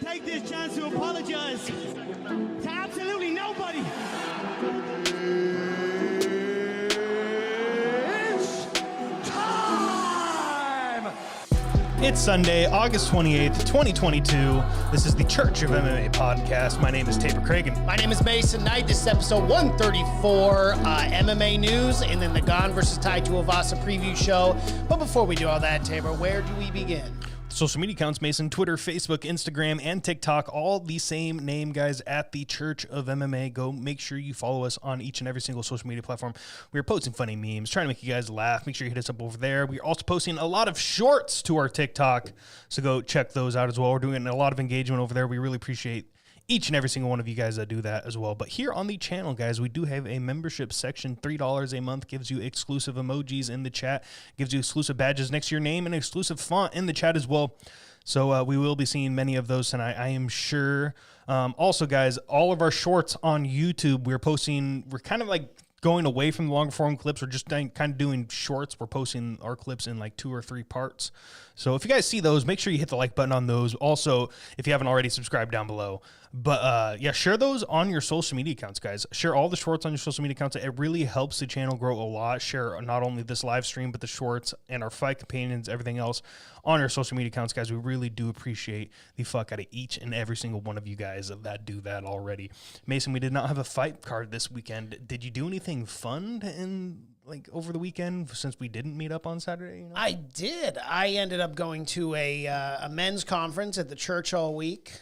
take this chance to apologize to absolutely nobody. It's time! It's Sunday, August 28th, 2022. This is the Church of MMA podcast. My name is Tabor Cragen. My name is Mason Knight. This is episode 134, MMA news, and then the Gane versus Tuivasa preview show. But before we do all that, Tabor, where do we begin? Social media accounts, Mason, Twitter, Facebook, Instagram, and TikTok, all the same name, guys, at the Church of MMA. Go make sure you follow us on each and every single social media platform. We are posting funny memes, trying to make you guys laugh. Make sure you hit us up over there. We're also posting a lot of shorts to our TikTok, so go check those out as well. We're doing a lot of engagement over there. We really appreciate each and every single one of you guys that do that as well. But here on the channel, guys, we do have a membership section. $3 a month gives you exclusive emojis in the chat, gives you exclusive badges next to your name, and exclusive font in the chat as well. So we will be seeing many of those tonight, I am sure. Also, guys, all of our shorts on YouTube, we're kind of like going away from the longer form clips. We're just kind of doing shorts. We're posting our clips in like 2 or 3 parts. So if you guys see those, make sure you hit the like button on those. Also, if you haven't already, subscribe down below. But yeah, share those on your social media accounts, guys. Share all the shorts on your social media accounts. It really helps the channel grow a lot. Share not only this live stream, but the shorts and our fight companions, everything else on our social media accounts, guys. We really do appreciate the fuck out of each and every single one of you guys that do that already. Mason, we did not have a fight card this weekend. Did you do anything fun over the weekend since we didn't meet up on Saturday? You know? I did. I ended up going to a men's conference at the church all week.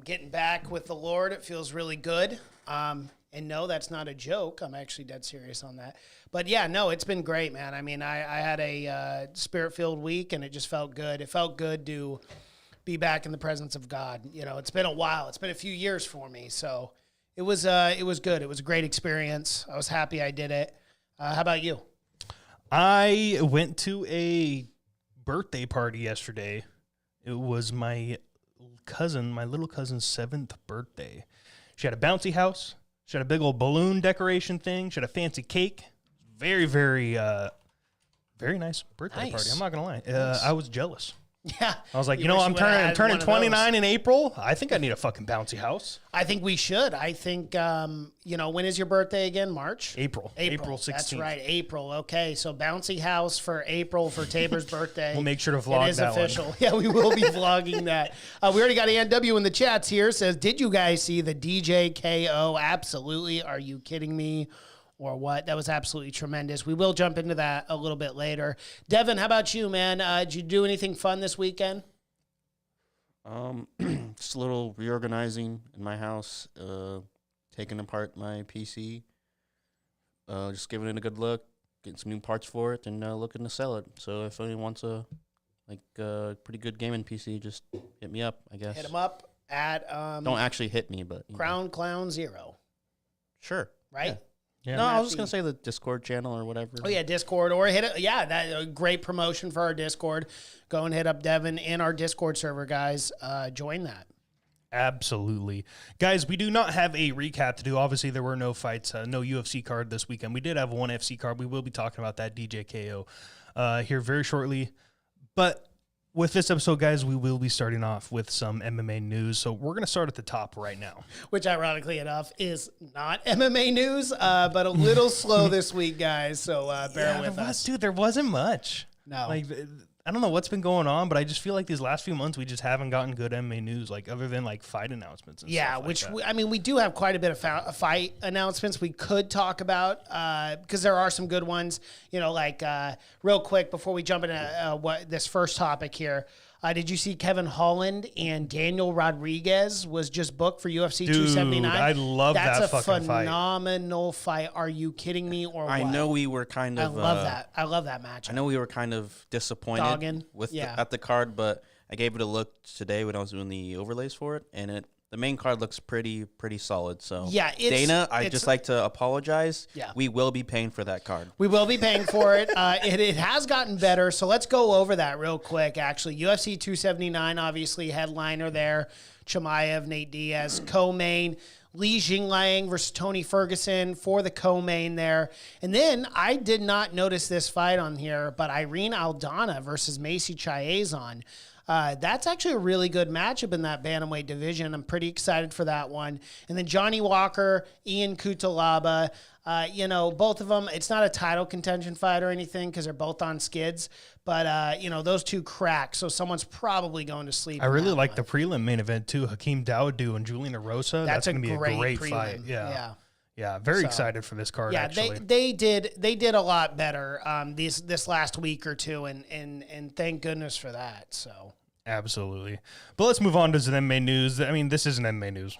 Getting back with the Lord, it feels really good. And no, that's not a joke. I'm actually dead serious on that. But yeah, no, it's been great, man. I mean, I had a spirit-filled week, and it just felt good. It felt good to be back in the presence of God. You know, it's been a while. It's been a few years for me, so it was good. It was a great experience. I was happy I did it. How about you? I went to a birthday party yesterday. It was my little cousin's 7th birthday. She had a bouncy house. She had a big old balloon decoration thing. She had a fancy cake. Very, very, very nice birthday party. I'm not going to lie. Nice. I was jealous. Yeah. I was like, I'm turning 29 in April. I think I need a fucking bouncy house. I think we should. I think, when is your birthday again? March? April 16th. That's right, April. Okay, so bouncy house for April for Tabor's birthday. We'll make sure to vlog that. It is official. One. Yeah, we will be vlogging that. We already got ANW in the chats here. Says, did you guys see the DJ KO? Absolutely. Are you kidding me? Or what? That was absolutely tremendous. We will jump into that a little bit later. Devin, how about you, man? Did you do anything fun this weekend? Just a little reorganizing in my house, taking apart my PC, just giving it a good look, getting some new parts for it, and looking to sell it. So if anyone wants a pretty good gaming PC, just hit me up, I guess. Hit him up at... Don't actually hit me, but... Crown Clown 0. Sure. Right? Yeah. Yeah. No, I was just going to say the Discord channel or whatever. Oh, yeah, Discord. Or hit it. Yeah, that a great promotion for our Discord. Go and hit up Devin in our Discord server, guys. Join that. Absolutely. Guys, we do not have a recap to do. Obviously, there were no fights, no UFC card this weekend. We did have one FC card. We will be talking about that DJ KO here very shortly. But with this episode, guys, we will be starting off with some MMA news. So we're going to start at the top right now. Which, ironically enough, is not MMA news, but a little slow this week, guys. So bear with us. Dude, there wasn't much. No. I don't know what's been going on, but I just feel like these last few months we just haven't gotten good MMA news, other than fight announcements and stuff like that. We do have quite a bit of fight announcements we could talk about because there are some good ones. Real quick before we jump into this first topic here. Did you see Kevin Holland and Daniel Rodriguez was just booked for UFC 279? I love that fucking fight. That's a phenomenal fight. Are you kidding me or what? I know we were kind of... I love that. I love that match. I know we were kind of disappointed at the card, but I gave it a look today when I was doing the overlays for it, and the main card looks pretty solid. So yeah, Dana, I'd just like to apologize. Yeah. We will be paying for that card. We will be paying for it. It has gotten better. So let's go over that real quick. Actually, UFC 279, obviously headliner there. Chimaev, Nate Diaz, co-main. Li Jingliang versus Tony Ferguson for the co-main there. And then I did not notice this fight on here, but Irene Aldana versus Macy Chiasson. That's actually a really good matchup in that bantamweight division. I'm pretty excited for that one. And then Johnny Walker, Ian Cutelaba, both of them, it's not a title contention fight or anything because they're both on skids, but, those two crack, so someone's probably going to sleep. I really like the prelim main event, too. Hakeem Dawodu and Julian Arosa. That's going to be a great fight. Yeah, very excited for this card, actually. They did a lot better this last week or two, and thank goodness for that. So absolutely. But let's move on to some MMA news. I mean, this isn't MMA news,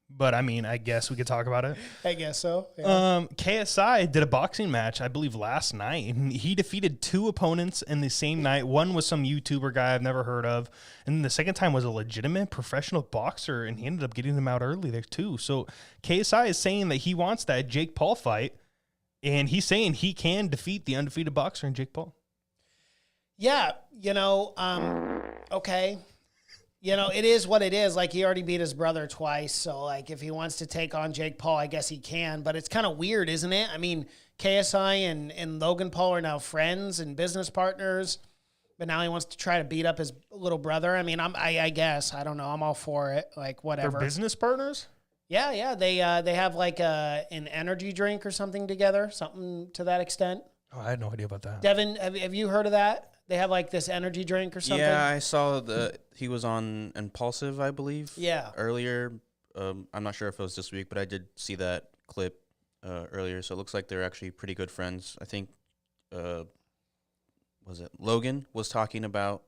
but I mean, I guess we could talk about it. I guess so. Yeah. KSI did a boxing match, I believe, last night. And he defeated 2 opponents in the same night. One was some YouTuber guy I've never heard of. And then the second time was a legitimate professional boxer, and he ended up getting them out early there, too. So KSI is saying that he wants that Jake Paul fight, and he's saying he can defeat the undefeated boxer in Jake Paul. Yeah, okay. It is what it is. Like, he already beat his brother twice. So, like, if he wants to take on Jake Paul, I guess he can. But it's kind of weird, isn't it? I mean, KSI and Logan Paul are now friends and business partners. But now he wants to try to beat up his little brother. I mean, I guess. I don't know. I'm all for it. Like, whatever. They're business partners? Yeah. They have, like, an energy drink or something together. Something to that extent. Oh, I had no idea about that. Devin, have you heard of that? They have like this energy drink or something. Yeah, I saw he was on Impulsive, I believe. Yeah. Earlier, I'm not sure if it was this week, but I did see that clip earlier. So it looks like they're actually pretty good friends. I think, Logan was talking about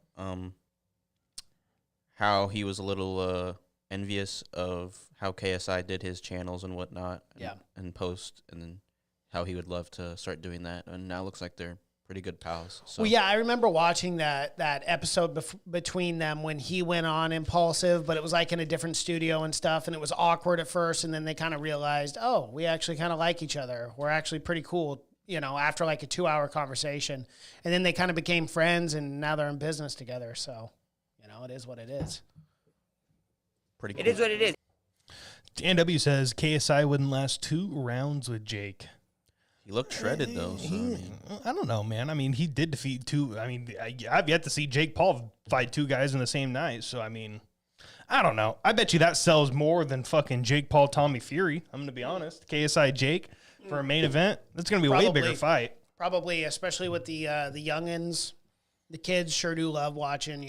how he was a little envious of how KSI did his channels and whatnot. And post, and then how he would love to start doing that. And now it looks like they're pretty good pals. So. Well, yeah, I remember watching that episode between them when he went on Impulsive, but it was like in a different studio and stuff, and it was awkward at first, and then they kind of realized, oh, we actually kind of like each other. We're actually pretty cool, after like a 2-hour conversation. And then they kind of became friends, and now they're in business together. So, it is what it is. Pretty cool. It is what it is. Dan W says KSI wouldn't last 2 rounds with Jake. He looked shredded, though. So, I don't know, man. I mean, he did defeat 2. I mean, I've yet to see Jake Paul fight 2 guys in the same night. So, I mean, I don't know. I bet you that sells more than fucking Jake Paul, Tommy Fury. I'm going to be honest. KSI Jake for a main event. That's going to be a way bigger fight. Probably, especially with the youngins. The kids sure do love watching,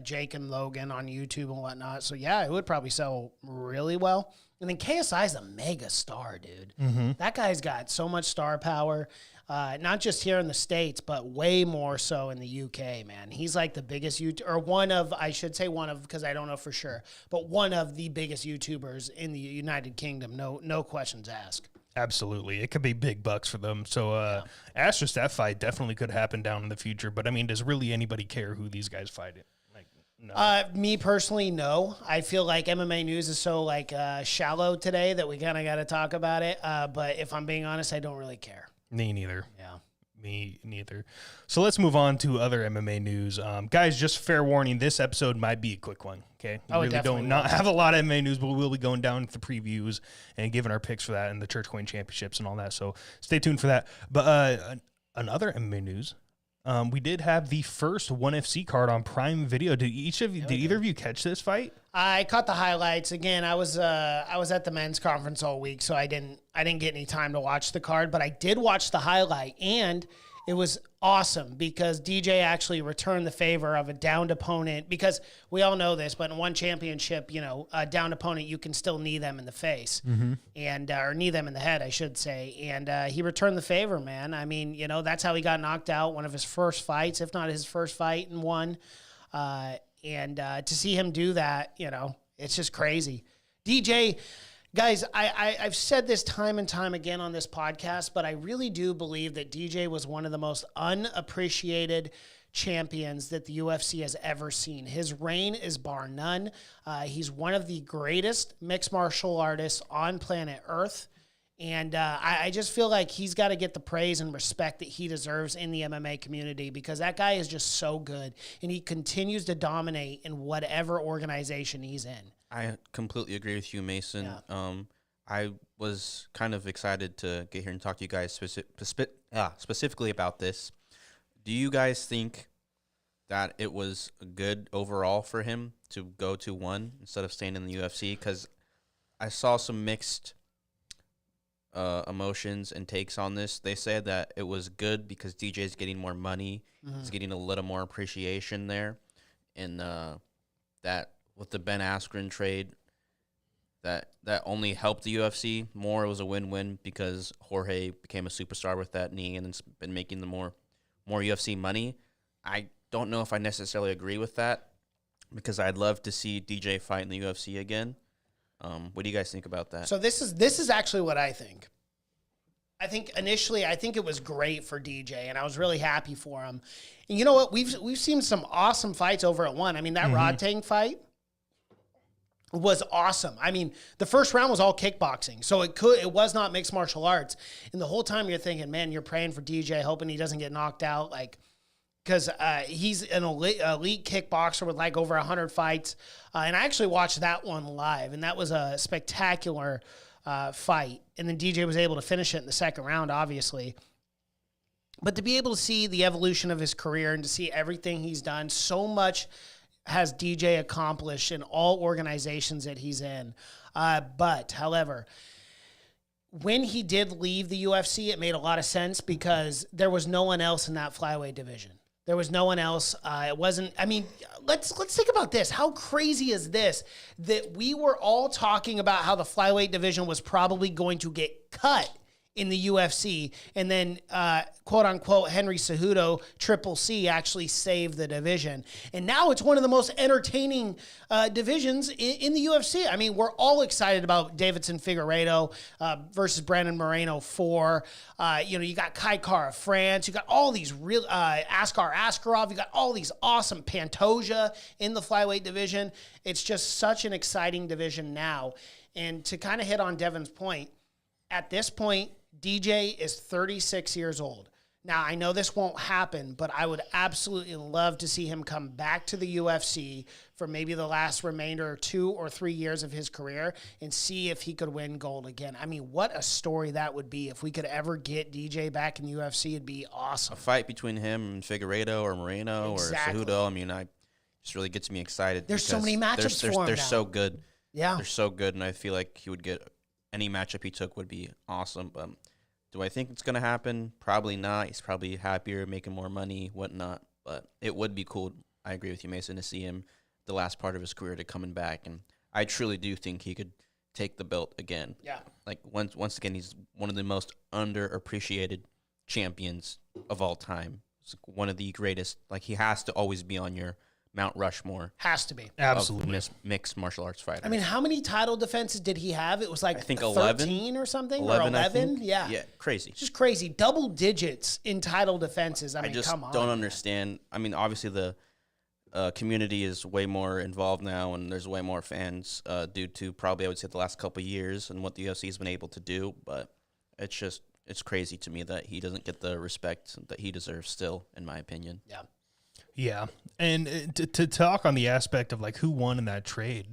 Jake and Logan on YouTube and whatnot. So, yeah, it would probably sell really well. And then KSI's a mega star, dude. Mm-hmm. That guy's got so much star power, not just here in the States, but way more so in the UK, man. He's like the biggest because I don't know for sure, but one of the biggest YouTubers in the United Kingdom. No questions asked. Absolutely. It could be big bucks for them. So, Asterisk, that fight definitely could happen down in the future. But, I mean, does really anybody care who these guys fight? No. Me personally, no. I feel like MMA news is so shallow today that we kind of got to talk about it. But if I'm being honest, I don't really care. Me neither. Yeah. Me neither. So let's move on to other MMA news. Guys, just fair warning, this episode might be a quick one. Okay. We really don't have a lot of MMA news, but we'll be going down to the previews and giving our picks for that and the Church Coin Championships and all that. So stay tuned for that. But another MMA news. We did have the first ONE FC card on Prime Video. Did either of you catch this fight? I caught the highlights. Again, I was at the men's conference all week, so I didn't get any time to watch the card, but I did watch the highlight, and it was awesome because DJ actually returned the favor of a downed opponent, because we all know this, but in one championship, a downed opponent, you can still knee them in the face and or knee them in the head, I should say. And he returned the favor, man. I mean, that's how he got knocked out, one of his first fights, if not his first fight, and won. And to see him do that, it's just crazy. DJ, guys, I've said this time and time again on this podcast, but I really do believe that DJ was one of the most unappreciated champions that the UFC has ever seen. His reign is bar none. He's one of the greatest mixed martial artists on planet Earth. And I just feel like he's got to get the praise and respect that he deserves in the MMA community, because that guy is just so good, and he continues to dominate in whatever organization he's in. I completely agree with you, Mason. Yeah. I was kind of excited to get here and talk to you guys specifically about this. Do you guys think that it was good overall for him to go to 1 instead of staying in the UFC, because I saw some mixed emotions and takes on this. They said that it was good because DJ's getting more money. He's getting a little more appreciation there. And that with the Ben Askren trade, that only helped the UFC more. It was a win-win because Jorge became a superstar with that knee and it's been making the more UFC money. I don't know if I necessarily agree with that because I'd love to see DJ fight in the UFC again. What do you guys think about that? So this is actually what I think. I think initially it was great for DJ, and I was really happy for him. And you know what? We've seen some awesome fights over at 1. I mean, that Rod Tang fight was awesome. I mean, the first round was all kickboxing, so it was not mixed martial arts. And the whole time you're thinking, man, you're praying for DJ, hoping he doesn't get knocked out, like. Because he's an elite kickboxer with like over 100 fights. And I actually watched that one live, and that was a spectacular fight. And then DJ was able to finish it in the second round, obviously. But to be able to see the evolution of his career and to see everything he's done, so much has DJ accomplished in all organizations that he's in. But, however, when he did leave the UFC, it made a lot of sense because there was no one else in that flyweight division. There was no one else. It wasn't. I mean, let's think about this. How crazy is this that we were all talking about how the flyweight division was probably going to get cut in the UFC, and then quote unquote Henry Cejudo, Triple C, actually saved the division, and now it's one of the most entertaining divisions in the UFC. I mean, we're all excited about Davidson Figueiredo versus Brandon Moreno 4. You got Kai Kara France, you got all these real Askar Askarov, you got all these awesome Pantoja in the flyweight division. It's just such an exciting division now, and to kind of hit on Devin's point, at this point, DJ is 36 years old. Now, I know this won't happen, but I would absolutely love to see him come back to the UFC for maybe the last remainder 2 or 3 years of his career and see if he could win gold again. I mean, what a story that would be. If we could ever get DJ back in the UFC, it'd be awesome. A fight between him and Figueiredo or Moreno or Cejudo, I mean, just really gets me excited. There's so many matchups for him They're now. so good. Yeah. They're so good, and I feel like he would get any matchup he took would be awesome. Do I think it's going to happen? Probably not. He's probably happier, making more money, whatnot. But it would be cool. I agree with you, Mason, to see him the last part of his career to coming back. And I truly do think he could take the belt again. Yeah. Like, once again, he's one of the most underappreciated champions of all time. He's one of the greatest. Like, he has to always be on your Mount Rushmore. Has to be. Absolutely. Mixed martial arts fighter. I mean, how many title defenses did he have? It was like I think 13 or something? 11, or 11? I think. Yeah. Yeah, crazy. Just crazy. Double digits in title defenses. I mean, just come on. don't understand. I mean, obviously the community is way more involved now, and there's way more fans due to probably, I would say, the last couple of years and what the UFC has been able to do. But it's crazy to me that he doesn't get the respect that he deserves still, in my opinion. Yeah. Yeah. And to talk on the aspect of like who won in that trade,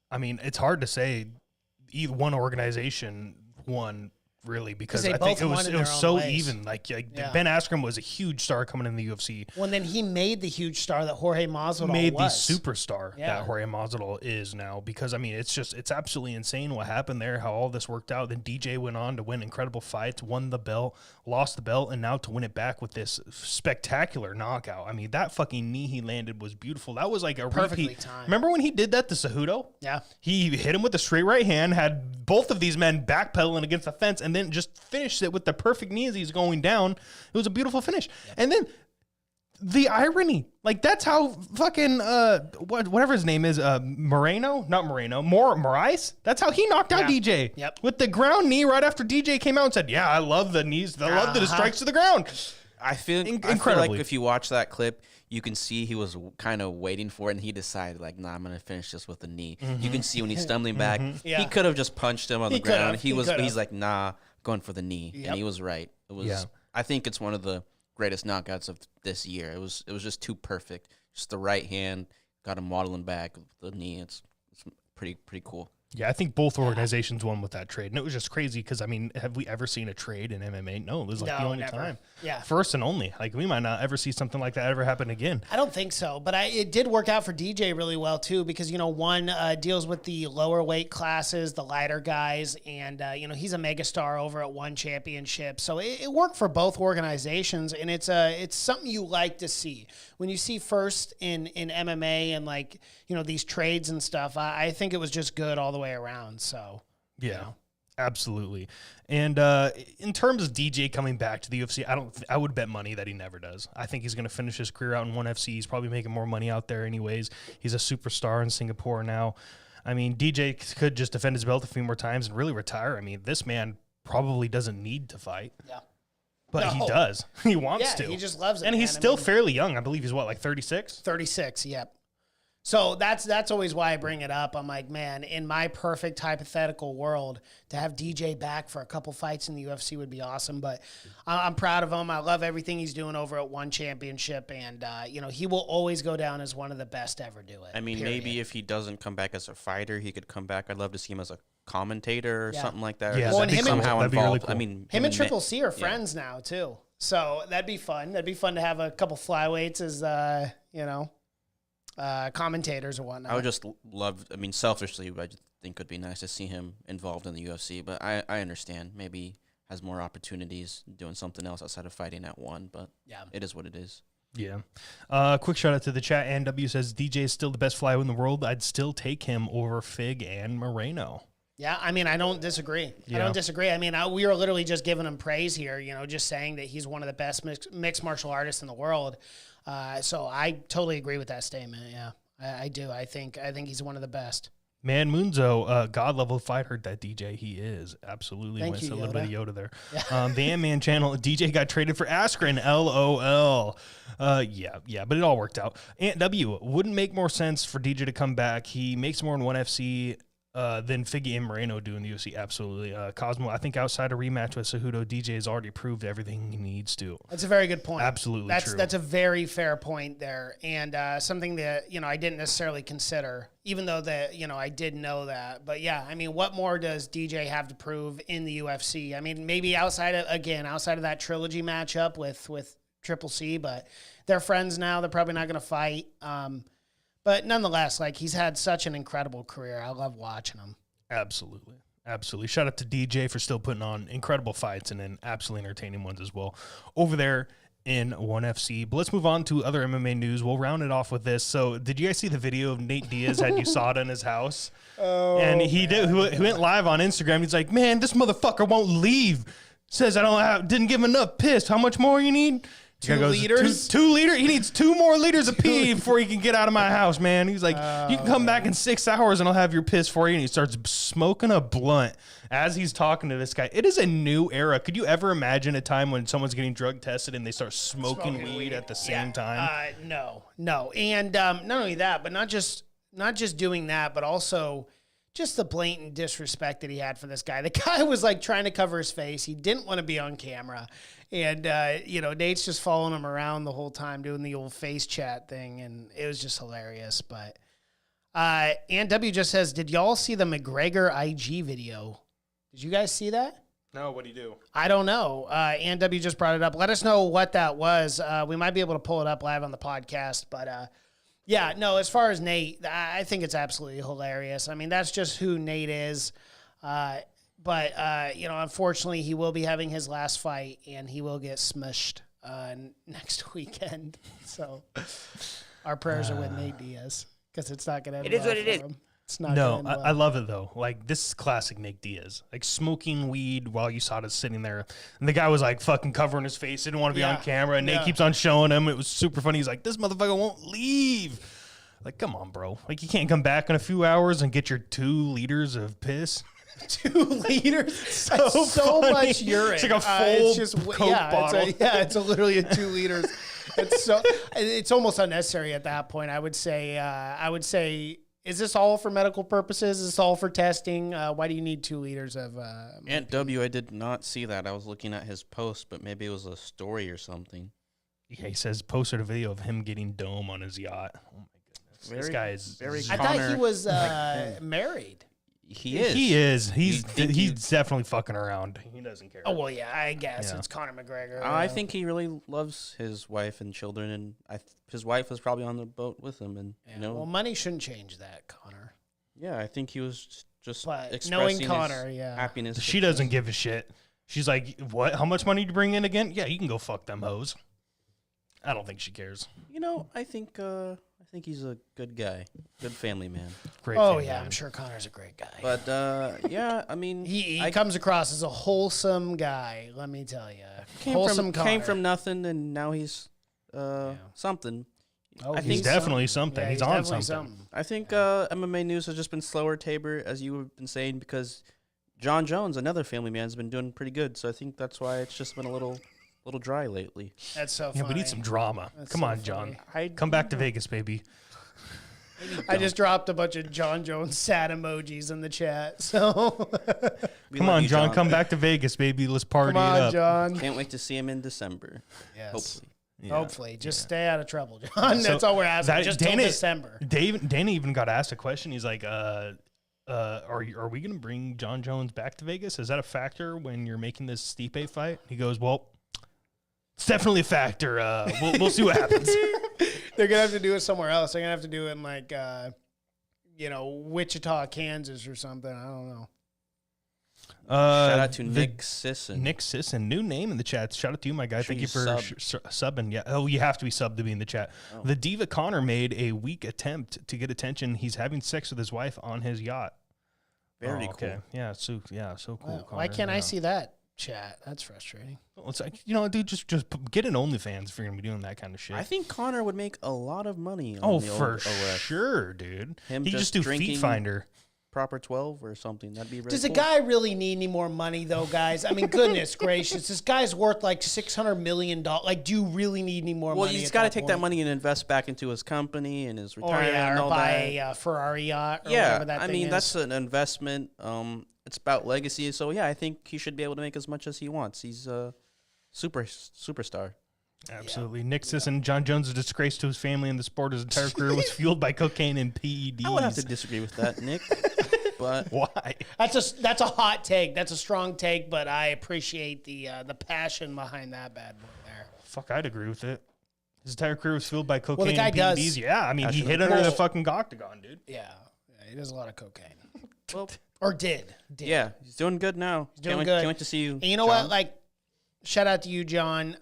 I mean, it's hard to say either one organization won really because they I think both it won was in their own so ways. even. Like Yeah. Ben Askren was a huge star coming in the UFC. Well, and then he made the huge star that Jorge Masvidal Made was. the superstar Yeah. that Jorge Masvidal is now because I mean it's absolutely insane what happened there, how all this worked out. Then DJ went on to win incredible fights, won the belt, lost the belt, and now to win it back with this spectacular knockout. I mean, that fucking knee he landed was beautiful. That was like a Perfectly repeat. timed. Remember when he did that to Cejudo? Yeah. He hit him with a straight right hand, had both of these men backpedaling against the fence, and then just finished it with the perfect knee as he's going down. It was a beautiful finish. Yeah. And then the irony, like that's how fucking whatever his name is, Moraes. That's how he knocked out DJ. Yep. With the ground knee right after DJ came out and said, "Yeah, I love the knees. I love the strikes to the ground." I feel incredibly. like if you watch that clip, you can see he was kind of waiting for it, and he decided, like, nah, I'm going to finish this with the knee. Mm-hmm. You can see when he's stumbling back, Yeah. he could have just punched him on the ground. He's like, nah, going for the knee. Yep. And he was right. It was. Yeah. I think it's one of the greatest knockouts of this year. It was just too perfect. Just the right hand, got him waddling back with the knee. It's pretty cool. Yeah, I think both organizations won with that trade. And it was just crazy because, I mean, have we ever seen a trade in MMA? No, it was like the only never. time. Yeah. First and only. Like, we might not ever see something like that ever happen again. I don't think so, but it did work out for DJ really well, too, because, one deals with the lower weight classes, the lighter guys, and, he's a megastar over at One Championship. So it worked for both organizations, and it's something you like to see. When you see first in MMA and, like, these trades and stuff, I think it was just good all the way around. So, yeah. Absolutely. And in terms of DJ coming back to the UFC, I would bet money that he never does. I think he's going to finish his career out in ONE FC. He's probably making more money out there anyways. He's a superstar in Singapore now. I mean, DJ could just defend his belt a few more times and really retire. I mean, this man probably doesn't need to fight. Yeah. But he does. He wants to. He just loves it. And he's still fairly young. I believe he's what, like 36? 36, yep. So that's always why I bring it up. I'm like, man, in my perfect hypothetical world, to have DJ back for a couple fights in the UFC would be awesome. But I'm proud of him. I love everything he's doing over at One Championship. And, he will always go down as one of the best to ever do it. I mean, maybe if he doesn't come back as a fighter, he could come back. I'd love to see him as a commentator or something like that. Yeah, well, and him somehow that'd be really involved. cool. I mean, him and Triple C are friends now, too. So that'd be fun. That'd be fun to have a couple flyweights as, commentators or whatnot. I would just love, selfishly, I just think it would be nice to see him involved in the UFC, but I understand. Maybe has more opportunities doing something else outside of fighting at One, but it is what it is. Yeah. Quick shout out to the chat. NW says DJ is still the best flyweight in the world. I'd still take him over Fig and Moreno. Yeah, I mean, I don't disagree. I don't disagree. I mean, we were literally just giving him praise here, just saying that he's one of the best mixed martial artists in the world. So I totally agree with that statement. Yeah, I do. I think he's one of the best. Man, Munzo, God level fighter that DJ he is. Absolutely. Thank you, a little bit of Yoda there. Yeah. The Ant-Man channel, DJ got traded for Askren, LOL. Yeah, but it all worked out. Ant W, wouldn't make more sense for DJ to come back. He makes more in ONE FC than Figgy and Moreno do in the UFC. Absolutely. Cosmo, I think outside a rematch with Cejudo, DJ has already proved everything he needs to. That's a very good point. Absolutely true. That's a very fair point there. And something that, I didn't necessarily consider, even though that, I did know that. But yeah, I mean, what more does DJ have to prove in the UFC? I mean, maybe outside of that trilogy matchup with Triple C, but they're friends now. They're probably not going to fight. But nonetheless, like, he's had such an incredible career. I love watching him. Absolutely. Shout out to DJ for still putting on incredible fights and then absolutely entertaining ones as well over there in ONE FC. But let's move on to other MMA news. We'll round it off with this. So did you guys see the video of Nate Diaz had USADA in his house? Oh, and he went live on Instagram. He's like, man, this motherfucker won't leave. Says didn't give him enough piss. How much more you need? 2 liters? 2 liters? He needs 2 more liters of pee before he can get out of my house, man. He's like, you can come back in 6 hours and I'll have your piss for you. And he starts smoking a blunt as he's talking to this guy. It is a new era. Could you ever imagine a time when someone's getting drug tested and they start smoking weed at the same time? No. And not only that, but not just doing that, but also just the blatant disrespect that he had for this guy. The guy was like trying to cover his face. He didn't want to be on camera. And, Nate's just following him around the whole time doing the old face chat thing. And it was just hilarious. But Ant W just says, did y'all see the McGregor IG video? Did you guys see that? No, what'd he do? I don't know. Ant W just brought it up. Let us know what that was. We might be able to pull it up live on the podcast. But, yeah, no, as far as Nate, I think it's absolutely hilarious. I mean, that's just who Nate is. But unfortunately, he will be having his last fight, and he will get smushed next weekend. So our prayers are with Nate Diaz, because it's not going to end well for him. It's not gonna end well. I love it, though. Like, this is classic Nate Diaz. Like, smoking weed while USADA's sitting there. And the guy was, like, fucking covering his face. Didn't want to be on camera. And Nate keeps on showing him. It was super funny. He's like, this motherfucker won't leave. Like, come on, bro. Like, you can't come back in a few hours and get your 2 liters of piss. 2 liters? so much urine. It's like a full Coke bottle. It's literally a 2 liters. It's almost unnecessary at that point. I would say, is this all for medical purposes? Is this all for testing? Why do you need 2 liters of Ant W, I did not see that. I was looking at his post, but maybe it was a story or something. Yeah, he says posted a video of him getting dome on his yacht. Oh my goodness. This guy is very I thought he was married. He is. He is. think He's definitely fucking around. He doesn't care. Oh well, yeah, I guess Yeah. it's Conor McGregor. I think he really loves his wife and children, and his wife was probably on the boat with him. And well, money shouldn't change that, Conor. yeah, I think he was just But expressing knowing his Conor, yeah. happiness. She doesn't give a shit. She's like, what? How much money do you bring in again? Yeah, you can go fuck them hoes. I don't think she cares. I think he's a good guy, good family man. Great. Oh family yeah, man. I'm sure Conor's a great guy. But yeah, I mean, He comes across as a wholesome guy. Let me tell you, came from nothing, and now he's something. Oh, I He's think definitely something. Yeah, he's on definitely something. I think MMA news has just been slower, Tabor, as you have been saying, because John Jones, another family man, has been doing pretty good. So I think that's why it's just been a little dry lately. That's so funny. Yeah, we need some drama. That's Come so on, John. funny. Come back to Vegas, baby. I just dropped a bunch of John Jones sad emojis in the chat. So We Come love on, you, John. Come back to Vegas, baby. Let's party come it on, up. John. Can't wait to see him in December. Yes. Hopefully. Yeah. Hopefully, just stay out of trouble, John. So That's all we're asking. that- Just till Dana- December. Dana even got asked a question. He's like, are we going to bring John Jones back to Vegas? Is that a factor when you're making this Stipe fight? He goes, well, it's definitely a factor. We'll see what happens. They're gonna have to do it somewhere else. They're gonna have to do it in like, Wichita, Kansas, or something. I don't know. Shout out to Nick Sisson. Nick Sisson, new name in the chat. Shout out to you, my guy. Sure Thank you you for subbing. Yeah. Oh, you have to be subbed to be in the chat. Oh. The Diva Connor made a weak attempt to get attention. He's having sex with his wife on his yacht. Very Oh, cool. Yeah. So cool. Wow. Why Connor. can't I Yeah. see that chat? That's frustrating. Well, it's like, dude, just get an OnlyFans if you're gonna be doing that kind of shit. I think Connor would make a lot of money on Oh, the for old OS. sure, dude. Him He just just do drinking- Feet Finder. Proper 12 or something. That'd be really Does cool. a guy really need any more money, though, guys? I mean, goodness gracious, this guy's worth like $600 million. Like, do you really need any more Well, money? he's got to take that money and invest back into his company and his or retirement and all buy that. a Ferrari yacht. Or Yeah, whatever that I thing mean, is. that's an investment. It's about legacy. So, yeah, I think he should be able to make as much as he wants. He's a superstar. Absolutely. Nick Sisson, John Jones, a disgrace to his family and the sport. His entire career was fueled by cocaine and PEDs. I would have to disagree with that, Nick. But Why? That's a hot take. That's a strong take, but I appreciate the passion behind that bad boy there. Fuck, I'd agree with it. His entire career was fueled by cocaine the guy and PEDs. does- Yeah, I mean, he Passionate. hit under the Well- fucking octagon, dude. Yeah, he does a lot of cocaine, well, or did. yeah, he's doing good now. doing can't good. Can't wait to see you. And you know John. what? Like, shout out to you, John.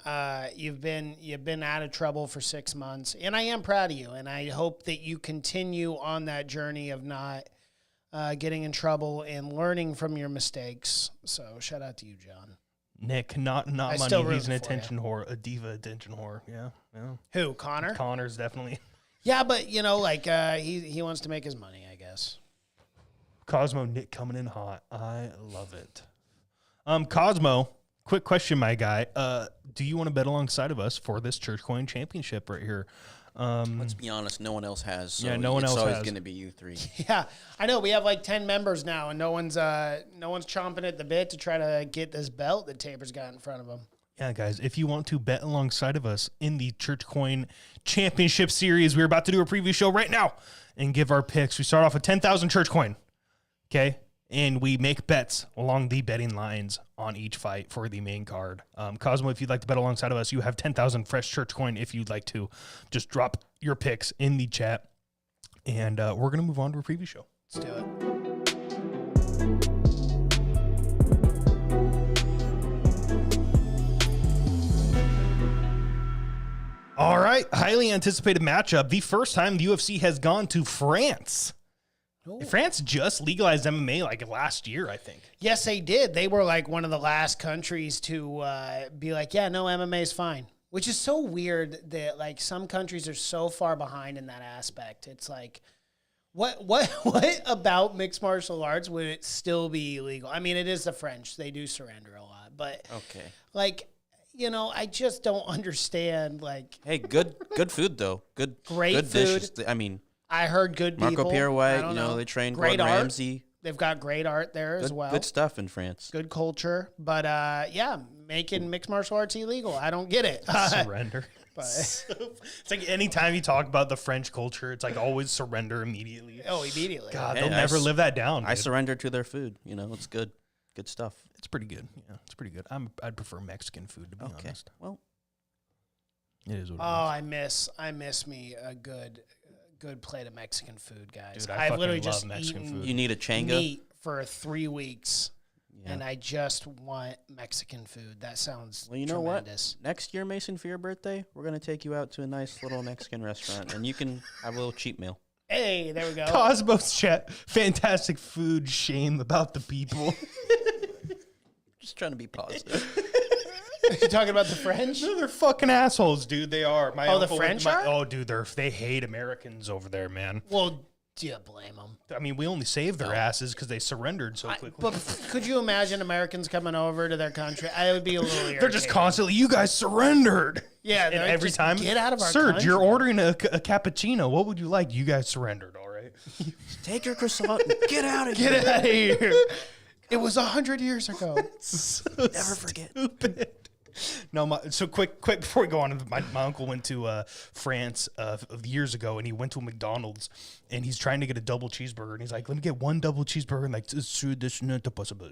You've been out of trouble for 6 months, and I am proud of you. And I hope that you continue on that journey of not getting in trouble and learning from your mistakes. So shout out to you, John. Nick, not still money. He's an root for attention whore, a diva attention whore. Yeah. Who, Connor? Connor's definitely. Yeah, but he wants to make his money, I guess. Cosmo, Nick coming in hot. I love it. Cosmo, quick question, my guy. Do you want to bet alongside of us for this Church Coin Championship right here? Let's be honest, no one else has. So Yeah, no one else It's always has. going to be you three. Yeah, I know. We have like 10 members now, and no one's chomping at the bit to try to get this belt that Tabor's got in front of him. Yeah, guys, if you want to bet alongside of us in the Church Coin Championship Series, we're about to do a preview show right now and give our picks. We start off with 10,000 Church Coin, okay? And we make bets along the betting lines on each fight for the main card. Cosmo, if you'd like to bet alongside of us, you have 10,000 fresh Church Coin. If you'd like to, just drop your picks in the chat. And we're going to move on to a preview show. Let's do it. All right, highly anticipated matchup. The first time the UFC has gone to France. Ooh. France just legalized MMA like last year, I think. Yes, they did. They were like one of the last countries to be like, yeah, no, MMA is fine. Which is so weird that like some countries are so far behind in that aspect. It's like, what about mixed martial arts would it still be illegal? I mean, it is the French. They do surrender a lot. But Okay. like, I just don't understand. Like, Hey, good food though. Great good food. dishes. I mean, I heard good people. Marco Pierre I White. don't They trained great Gordon art. Ramsay. They've got great art there as well. Good stuff in France. Good culture. But yeah, making mixed martial arts illegal. I don't get it. Surrender. It's like anytime you talk about the French culture, it's like always surrender immediately. Oh, immediately. God, they'll never live that down. I Dude. surrender to their food. It's good stuff. It's pretty good. Yeah, it's pretty good. I'd prefer Mexican food, to be honest. Well, it is what Oh, it is. I miss me a good plate of Mexican food, guys. Dude, I've fucking literally love just Mexican eaten food. you need a changa. meat for 3 weeks, Yeah. and I just want Mexican food. That sounds Well, you know tremendous. what? Next year, Mason, for your birthday, we're going to take you out to a nice little Mexican restaurant, and you can have a little cheap meal. Hey, there we go. Cosmos chat. Fantastic food. Shame about the people. Just trying to be positive. You talking about the French? No, they're fucking assholes, dude. They are. My Oh, the uncle French went to are? Oh, dude, they hate Americans over there, man. Well, do you blame them? I mean, we only saved their asses because they surrendered so quickly. But could you imagine Americans coming over to their country? I would be a little irritated. They're just constantly, you guys surrendered. Yeah, And they're like, every "Just time, get out of our Sir, country." you're ordering a cappuccino. What would you like? You guys surrendered, all right? Take your croissant and get out of here. Get out of here. It was 100 years ago. Never forget. Stupid. No, so quick before we go on, my uncle went to France years ago, and he went to a McDonald's, and he's trying to get a double cheeseburger, and he's like, let me get one double cheeseburger, and like, sir, this is not possible.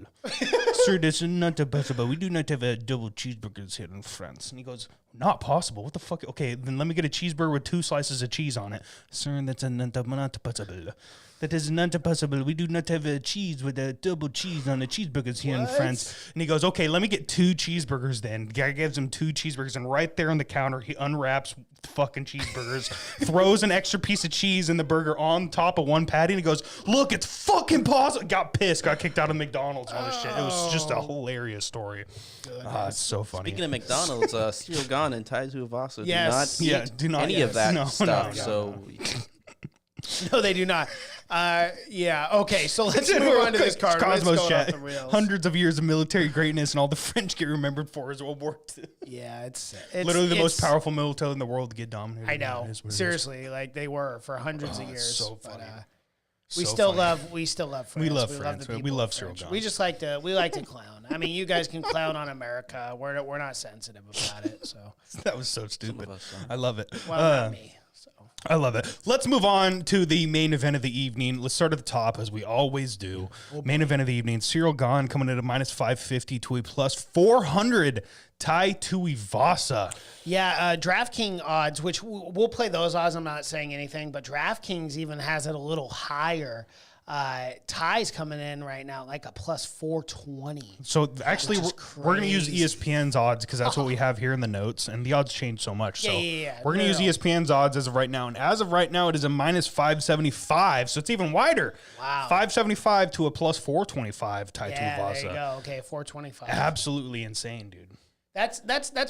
Sir, this is not possible. We do not have double cheeseburgers here in France. And he goes, not possible. What the fuck? Okay, then let me get a cheeseburger with 2 slices of cheese on it. Sir, that's not possible. That is not possible. We do not have cheese with a double cheese on the cheeseburgers here in France. And he goes, okay, let me get 2 cheeseburgers then. Guy gives him 2 cheeseburgers, and right there on the counter, he unwraps fucking cheeseburgers, throws an extra piece of cheese in the burger on top of one patty, and he goes, look, it's fucking possible. Got pissed, got kicked out of McDonald's and all this shit. It was just a hilarious story. It's so funny. Speaking of McDonald's, Cyril Gane and Tuivasa Yes. Do not any of that no, stuff. no. So No, they do not. Yeah. Okay. So let's move on to this card. Let's Cosmos go chat. off the rails. Hundreds of years of military greatness, and all the French get remembered for is World War II. Yeah, it's Literally the most it's- powerful military in the world to get dominated. I know. It is what it is. Seriously, like they were for hundreds of it's years. so but, funny. we So still funny. love France. We love the France. We people love of Cyril France. Gane. We just like to clown. I mean, you guys can clown on America. We're not sensitive about it. So That was so stupid. of us I love it. well, not me. So I love it. Let's move on to the main event of the evening. Let's start at the top, as we always do. Main event of the evening, Cyril Gane coming in at minus 550 to a plus 400. Tai Tuivasa. yeah, DraftKings odds, which we'll play those odds. I'm not saying anything, but DraftKings even has it a little higher. Ty's coming in right now like a plus 420. So actually, Which is we're going to use crazy. ESPN's odds because that's what we have here in the notes, and the odds change so much. So Yeah. we're going to No. use ESPN's odds as of right now, and as of right now, it is a minus 575, so it's even wider. Wow. 575 to a plus 425. Tai Yeah, Tuivasa. there you go. Okay, 425. Absolutely insane, dude. That's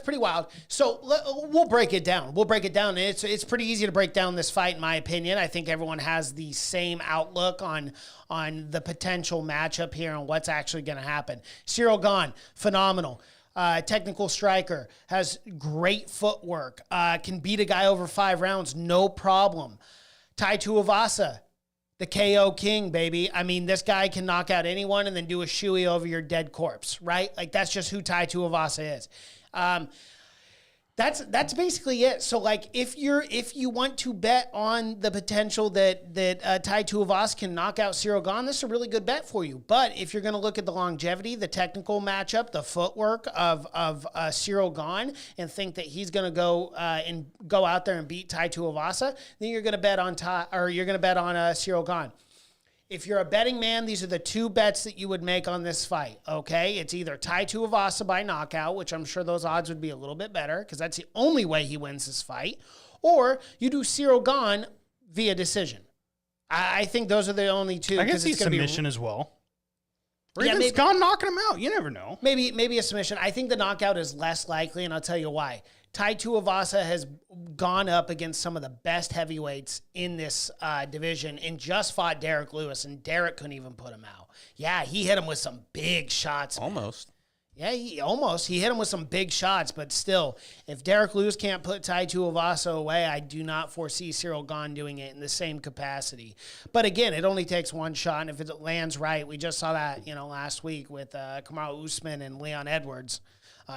pretty wild. So we'll break it down. It's pretty easy to break down this fight, in my opinion. I think everyone has the same outlook on the potential matchup here and what's actually going to happen. Cyril Gane, phenomenal. Technical striker, has great footwork, can beat a guy over 5 rounds, no problem. Tai Tuivasa, the KO king, baby. I mean, this guy can knock out anyone and then do a shoey over your dead corpse, right? Like, that's just who Tai Tuivasa is. That's basically it. So, like, if you want to bet on the potential that Tai Tuivasa can knock out Cyril Gane, this is a really good bet for you. But if you're going to look at the longevity, the technical matchup, the footwork of Cyril Gane, and think that he's going to go out there and beat Tai Tuivasa, then you're going to bet on Cyril Gane. If you're a betting man, these are the 2 bets that you would make on this fight, okay? It's either Tai Tuivasa by knockout, which I'm sure those odds would be a little bit better because that's the only way he wins this fight, or you do Cyril Gane via decision. I think those are the only 2. I can see it's gonna submission as well. Or Yeah, even maybe- Gane knocking him out. You never know. Maybe a submission. I think the knockout is less likely, and I'll tell you why. Tai Tuivasa has gone up against some of the best heavyweights in this division and just fought Derek Lewis, and Derek couldn't even put him out. Yeah, he hit him with some big shots. almost. Yeah, he hit him with some big shots, but still, if Derek Lewis can't put Tai Tuivasa away, I do not foresee Cyril Gane doing it in the same capacity. But again, it only takes one shot, and if it lands right, we just saw that last week with Kamaru Usman and Leon Edwards.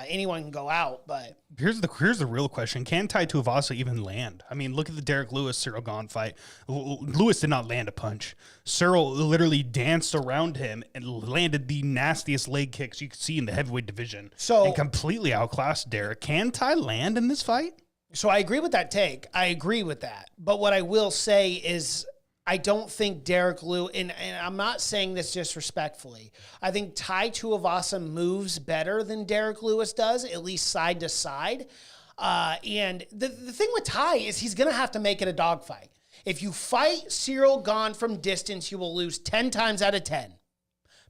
anyone can go out, but Here's the real question. Can Tai Tuivasa even land? I mean, look at the Derek Lewis-Cyril Gane fight. Lewis did not land a punch. Cyril literally danced around him and landed the nastiest leg kicks you could see in the heavyweight division. And completely outclassed Derek. Can Tai land in this fight? So I agree with that take. I agree with that. But what I will say is I don't think Derek Lewis, and I'm not saying this disrespectfully, I think Tai Tuivasa moves better than Derek Lewis does, at least side to side. And the thing with Tai is he's going to have to make it a dogfight. If you fight Cyril Gane from distance, you will lose 10 times out of 10.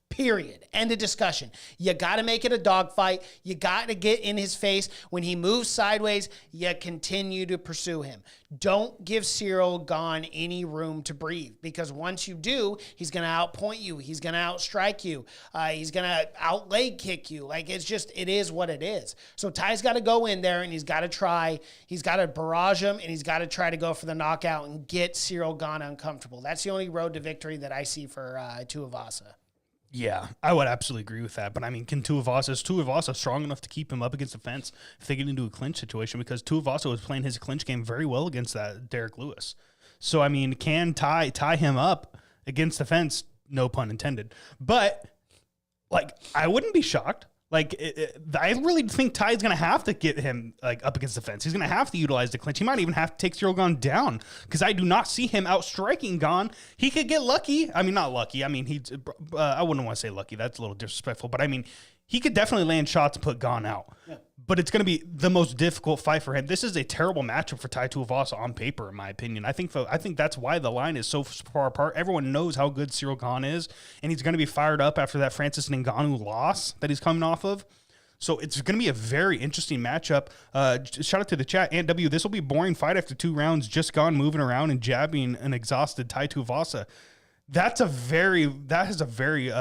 Period. End of discussion. You got to make it a dogfight. You got to get in his face. When he moves sideways, you continue to pursue him. Don't give Cyril Gane any room to breathe, because once you do, he's going to outpoint you. He's going to outstrike you. He's going to outleg kick you. Like, it is what it is. So Ty's got to go in there and he's got to try. He's got to barrage him and he's got to try to go for the knockout and get Cyril Gane uncomfortable. That's the only road to victory that I see for Tuivasa. Yeah, I would absolutely agree with that. But I mean, is Tuivasa strong enough to keep him up against the fence if they get into a clinch situation? Because Tuivasa was playing his clinch game very well against that Derek Lewis. So, I mean, can tie him up against the fence? No pun intended. But, like, I wouldn't be shocked. Like, I really think Ty's going to have to get him like up against the fence. He's going to have to utilize the clinch. He might even have to take Cyril Gane down, because I do not see him outstriking Gane. He could get lucky. I mean, not lucky. I mean, I wouldn't want to say lucky. That's a little disrespectful. But, I mean, he could definitely land shots and put Gane out. Yeah. But it's going to be the most difficult fight for him. This is a terrible matchup for Tai Tuivasa on paper, in my opinion. I think that's why the line is so far apart. Everyone knows how good Cyril Gane is, and he's going to be fired up after that Francis Ngannou loss that he's coming off of. So it's going to be a very interesting matchup. Shout out to the chat. Ant W, this will be a boring fight after 2 rounds. Just Gane moving around and jabbing an exhausted Tai Tuivasa. That has a very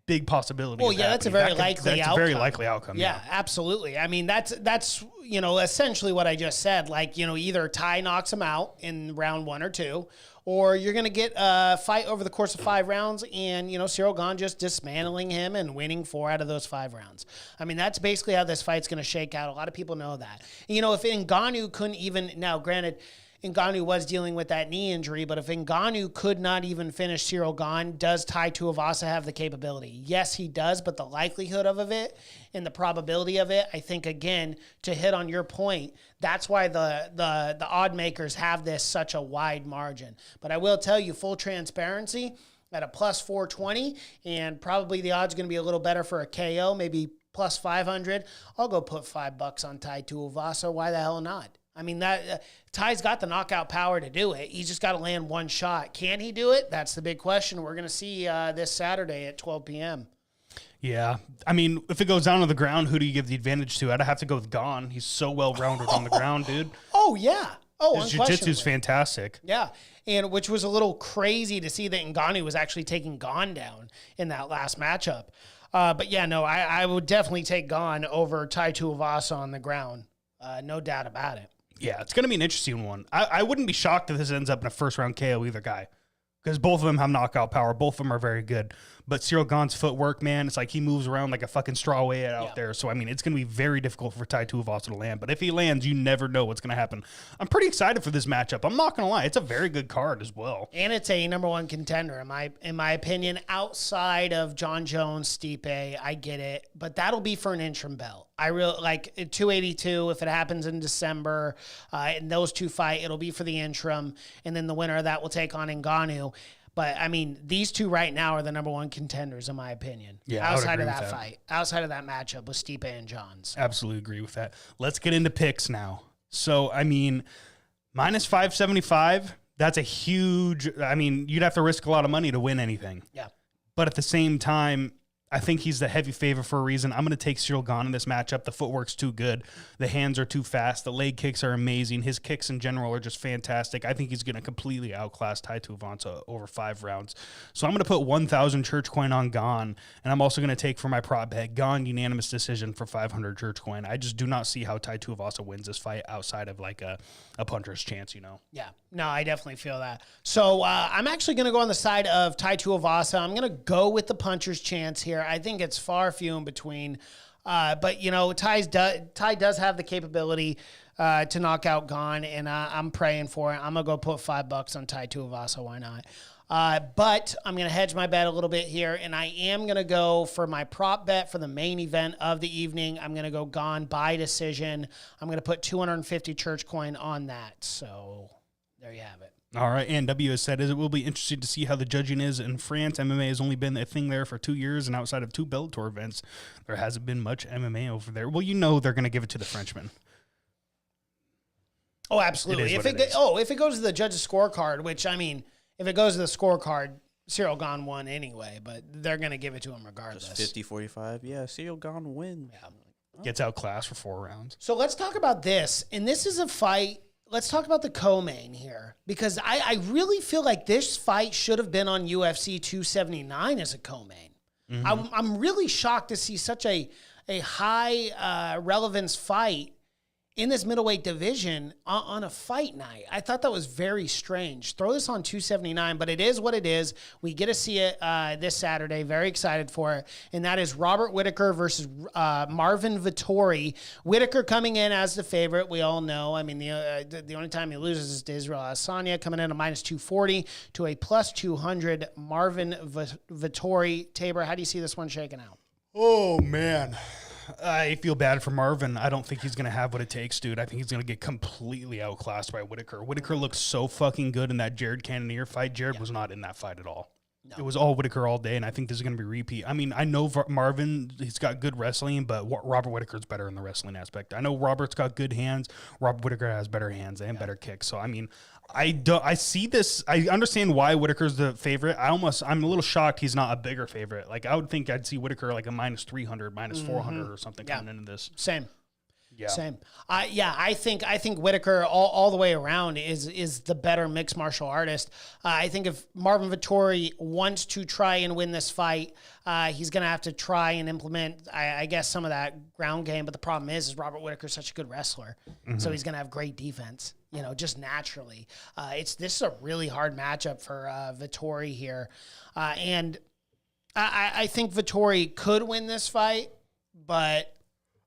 big possibility. Well, yeah, that's a very likely outcome. That's a very likely outcome. Yeah, absolutely. I mean, that's essentially what I just said. Like, either Tai knocks him out in round 1 or 2, or you're going to get a fight over the course of 5 rounds and, Cyril Gane just dismantling him and winning 4 out of those 5 rounds. I mean, that's basically how this fight's going to shake out. A lot of people know that. And, if Ngannou couldn't even, now granted, Ngannou was dealing with that knee injury, but if Ngannou could not even finish Cyril Gane, does Tai Tuivasa have the capability? Yes, he does, but the likelihood of it and the probability of it, I think, again, to hit on your point, that's why the odd makers have this such a wide margin. But I will tell you, full transparency, at a plus 420, and probably the odds going to be a little better for a KO, maybe plus 500, I'll go put $5 on Tai Tuivasa. Why the hell not? I mean, that Ty's got the knockout power to do it. He's just got to land one shot. Can he do it? That's the big question. We're going to see this Saturday at 12 p.m. Yeah. I mean, if it goes down to the ground, who do you give the advantage to? I'd have to go with Gane. He's so well-rounded on the ground, dude. Oh, yeah. Oh, his jiu-jitsu's fantastic. Yeah. And which was a little crazy to see that Ngannou was actually taking Gane down in that last matchup. But, yeah, no, I would definitely take Gane over Tai Tuivasa on the ground. No doubt about it. Yeah, it's going to be an interesting one. I wouldn't be shocked if this ends up in a first-round KO either guy, because both of them have knockout power. Both of them are very good. But Cyril Gane's footwork, man, it's like he moves around like a fucking strawweight out there. So, I mean, it's going to be very difficult for Tai Tuivasa to land. But if he lands, you never know what's going to happen. I'm pretty excited for this matchup. I'm not going to lie. It's a very good card as well. And it's a number 1 contender, in my opinion, outside of John Jones, Stipe. I get it. But that'll be for an interim belt. I really like 282 if it happens in December. And those 2 fight, it'll be for the interim. And then the winner of that will take on Ngannou. But, I mean, these 2 right now are the number 1 contenders, in my opinion. Yeah, outside of that fight, outside of that matchup with Stipe and Johns. Absolutely agree with that. Let's get into picks now. So, I mean, minus 575, that's a huge, I mean, you'd have to risk a lot of money to win anything. Yeah. But at the same time, I think he's the heavy favorite for a reason. I'm going to take Cyril Gane in this matchup. The footwork's too good. The hands are too fast. The leg kicks are amazing. His kicks in general are just fantastic. I think he's going to completely outclass Tai Tuivasa over 5 rounds. So I'm going to put 1,000 church coin on Gane, and I'm also going to take for my prop bet Gane unanimous decision for 500 church coin. I just do not see how Tai Tuivasa wins this fight outside of like a puncher's chance, Yeah, no, I definitely feel that. So I'm actually going to go on the side of Tai Tuivasa. I'm going to go with the puncher's chance here. I think it's far few in between. But, Ty does have the capability to knock out Gane, and I'm praying for it. I'm going to go put $5 on Ty Tuivasa. Why not? But I'm going to hedge my bet a little bit here, and I am going to go for my prop bet for the main event of the evening. I'm going to go Gane by decision. I'm going to put 250 church coin on that. So there you have it. All right, and W has said it will be interesting to see how the judging is in France. MMA has only been a thing there for 2 years, and outside of 2 Bellator events, there hasn't been much MMA over there. Well, they're going to give it to the Frenchman. Oh, absolutely. If it goes to the judge's scorecard, which, if it goes to the scorecard, Cyril Gane won anyway, but they're going to give it to him regardless. Just 50-45. Yeah, Cyril Gane wins. Yeah. Gets outclassed for 4 rounds. So let's talk about this. And this is a fight. Let's talk about the co-main here, because I really feel like this fight should have been on UFC 279 as a co-main. Mm-hmm. I'm really shocked to see such a high relevance fight in this middleweight division on a fight night. I thought that was very strange. Throw this on 279, but it is what it is. We get to see it this Saturday. Very excited for it. And that is Robert Whittaker versus Marvin Vittori. Whittaker coming in as the favorite. We all know. The only time he loses is to Israel Adesanya, coming in a minus 240 to a plus 200 Marvin Vittori. Tabor, how do you see this one shaking out? Oh, man. I feel bad for Marvin. I don't think he's going to have what it takes, dude. I think he's going to get completely outclassed by Whittaker. Whittaker looks so fucking good in that Jared Cannonier fight. Jared was not in that fight at all. No. It was all Whittaker all day, and I think this is going to be a repeat. I know Marvin, he's got good wrestling, but Robert Whittaker's better in the wrestling aspect. I know Robert's got good hands. Robert Whittaker has better hands and better kicks. So, I see this. I understand why Whittaker's the favorite. I'm a little shocked he's not a bigger favorite. Like, I would think I'd see Whittaker like a minus 300, minus 400 or something coming into this. Same. Yeah. Same. I think Whittaker all the way around is the better mixed martial artist. I think if Marvin Vittori wants to try and win this fight, he's going to have to try and implement, I guess, some of that ground game. But the problem is Robert Whittaker's such a good wrestler, so he's going to have great defense. Just naturally. This is a really hard matchup for Vittori here, and I think Vittori could win this fight, but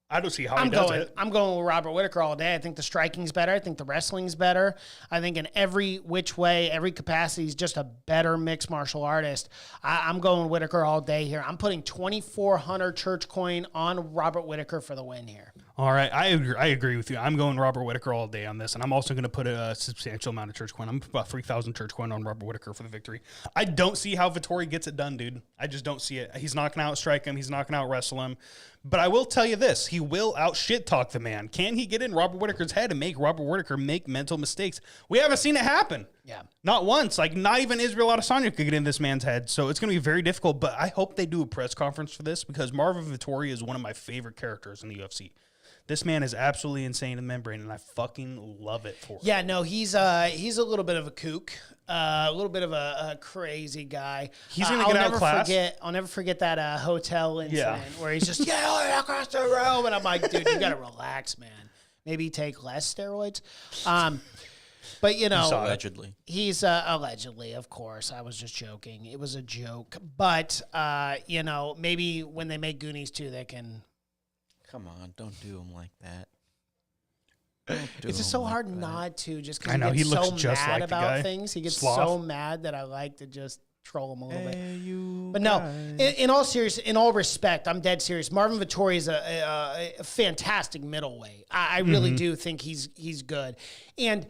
I don't see how he does it. I'm going with Robert Whittaker all day. I think the striking's better. I think the wrestling's better. I think in every which way, every capacity, he's just a better mixed martial artist. I'm going Whittaker all day here. I'm putting 2,400 church coin on Robert Whittaker for the win here. All right, I agree with you. I'm going Robert Whittaker all day on this, and I'm also going to put a substantial amount of church coin. I'm about 3,000 church coin on Robert Whittaker for the victory. I don't see how Vittori gets it done, dude. I just don't see it. He's not going to outstrike him. He's not going to out-wrestle him. But I will tell you this. He will out-shit-talk the man. Can he get in Robert Whittaker's head and make Robert Whittaker make mental mistakes? We haven't seen it happen. Yeah. Not once. Like, not even Israel Adesanya could get in this man's head. So it's going to be very difficult. But I hope they do a press conference for this, because Marvin Vittori is one of my favorite characters in the UFC. This man is absolutely insane in the membrane, and I fucking love it for him. Yeah, no, he's a little bit of a kook, a little bit of a crazy guy. He's going to get outclassed. I'll never forget that hotel incident where he's just yelling across the room, and I'm like, dude, you got to relax, man. Maybe take less steroids. But, allegedly. He's allegedly, of course. I was just joking. It was a joke. But, maybe when they make Goonies 2, they can... Come on, don't do him like that. It's just so hard not to, just because he gets looks so just mad like the about guy. things. He gets Sloth. so mad that I like to just troll him a little bit. But guys. no, in all respect, I'm dead serious. Marvin Vittori is a fantastic middleweight. I really do think he's good. And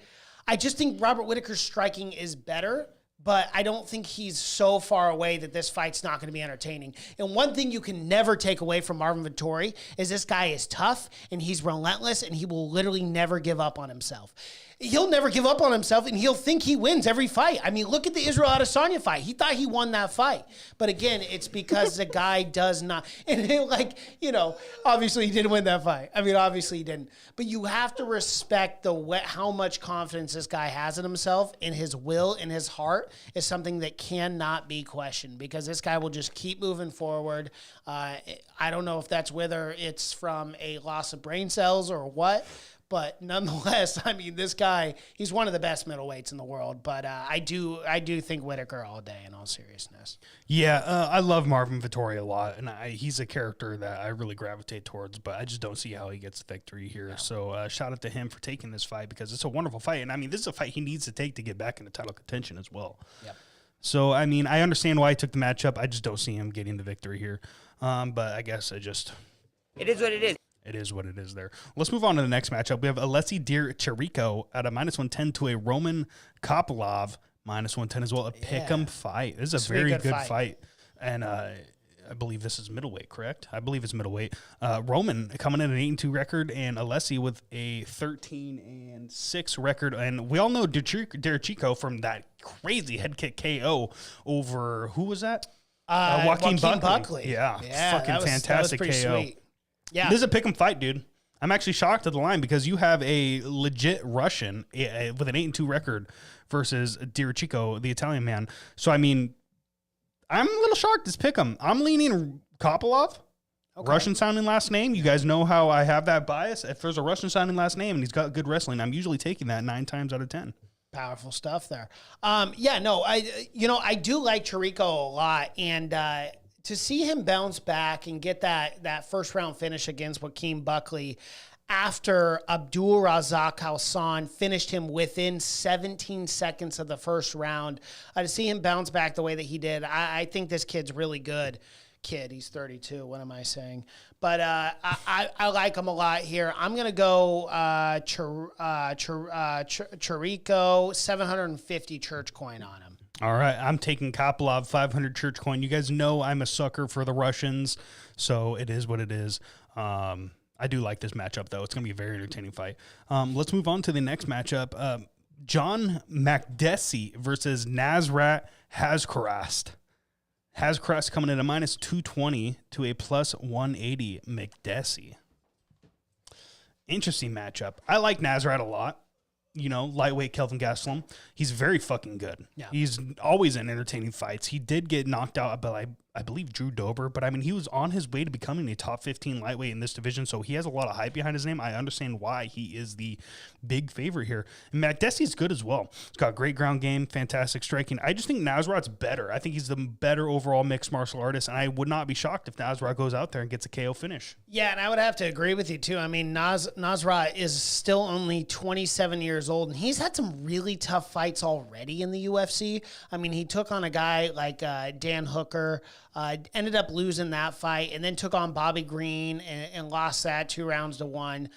I just think Robert Whittaker's striking is better, but I don't think he's so far away that this fight's not going to be entertaining. And one thing you can never take away from Marvin Vittori is this guy is tough, and he's relentless, and he will literally never give up on himself. He'll never give up on himself, and he'll think he wins every fight. I mean, look at the Israel Adesanya fight. He thought he won that fight. But again, it's because the guy does not. And obviously he didn't win that fight. I mean, obviously he didn't. But you have to respect how much confidence this guy has in himself, and his will and his heart is something that cannot be questioned, because this guy will just keep moving forward. I don't know if that's whether it's from a loss of brain cells or what, But nonetheless, I mean, this guy, he's one of the best middleweights in the world. But I do think Whittaker all day, in all seriousness. Yeah, I love Marvin Vittori a lot, and he's a character that I really gravitate towards, but I just don't see how he gets the victory here. No. So shout out to him for taking this fight, because it's a wonderful fight. And, I mean, this is a fight he needs to take to get back into title contention as well. Yep. So, I mean, I understand why he took the matchup. I just don't see him getting the victory here. But I guess it is what it is. It is what it is there. Let's move on to the next matchup. We have Alessi Dircherico at a -110 to a Roman Kopylov -110 as well. A pick'em fight. This is a very good fight. And I believe this is middleweight, correct? I believe it's middleweight. Roman coming in at an 8-2 record, and Alessi with a 13-6 record. And we all know Dircherico from that crazy head kick KO over, who was that? Joaquin Buckley. Yeah, fucking fantastic KO. Sweet. Yeah, this is a pick'em fight, dude. I'm actually shocked at the line, because you have a legit Russian with an 8-2 record versus Dircherico, the Italian man. So, I mean, I'm a little shocked. It's pick'em. I'm leaning Kopylov. Okay. Russian-sounding last name. You guys know how I have that bias. If there's a Russian-sounding last name and he's got good wrestling, I'm usually taking that 9 times out of 10. Powerful stuff there. I do like Chirico a lot, and to see him bounce back and get that first round finish against Joaquin Buckley after Abdul Razak Hassan finished him within 17 seconds of the first round, to see him bounce back the way that he did, I think this kid's really good. He's 32. What am I saying? But I like him a lot here. I'm going to go Chirico, 750 church coin on him. All right, I'm taking Kopylov, 500 church coin. You guys know I'm a sucker for the Russians, so it is what it is. I do like this matchup, though. It's going to be a very entertaining fight. Let's move on to the next matchup. John Makdessi versus Nasrat Hazkarast. Hazkarast coming in at -220 to a +180 Makdessi. Interesting matchup. I like Nasrat a lot. You know, lightweight Kelvin Gastelum. He's very fucking good. Yeah. He's always in entertaining fights. He did get knocked out by, I believe, Drew Dober, but I mean, he was on his way to becoming a top 15 lightweight in this division, so he has a lot of hype behind his name. I understand why he is the big favorite here. And Makdessi's good as well. He's got great ground game, fantastic striking. I just think Nasrat's better. I think he's the better overall mixed martial artist, and I would not be shocked if Nasrat goes out there and gets a KO finish. Yeah, and I would have to agree with you, too. I mean, Nasrat is still only 27 years old, and he's had some really tough fights already in the UFC. I mean, he took on a guy like Dan Hooker, ended up losing that fight, and then took on Bobby Green and lost that 2-1.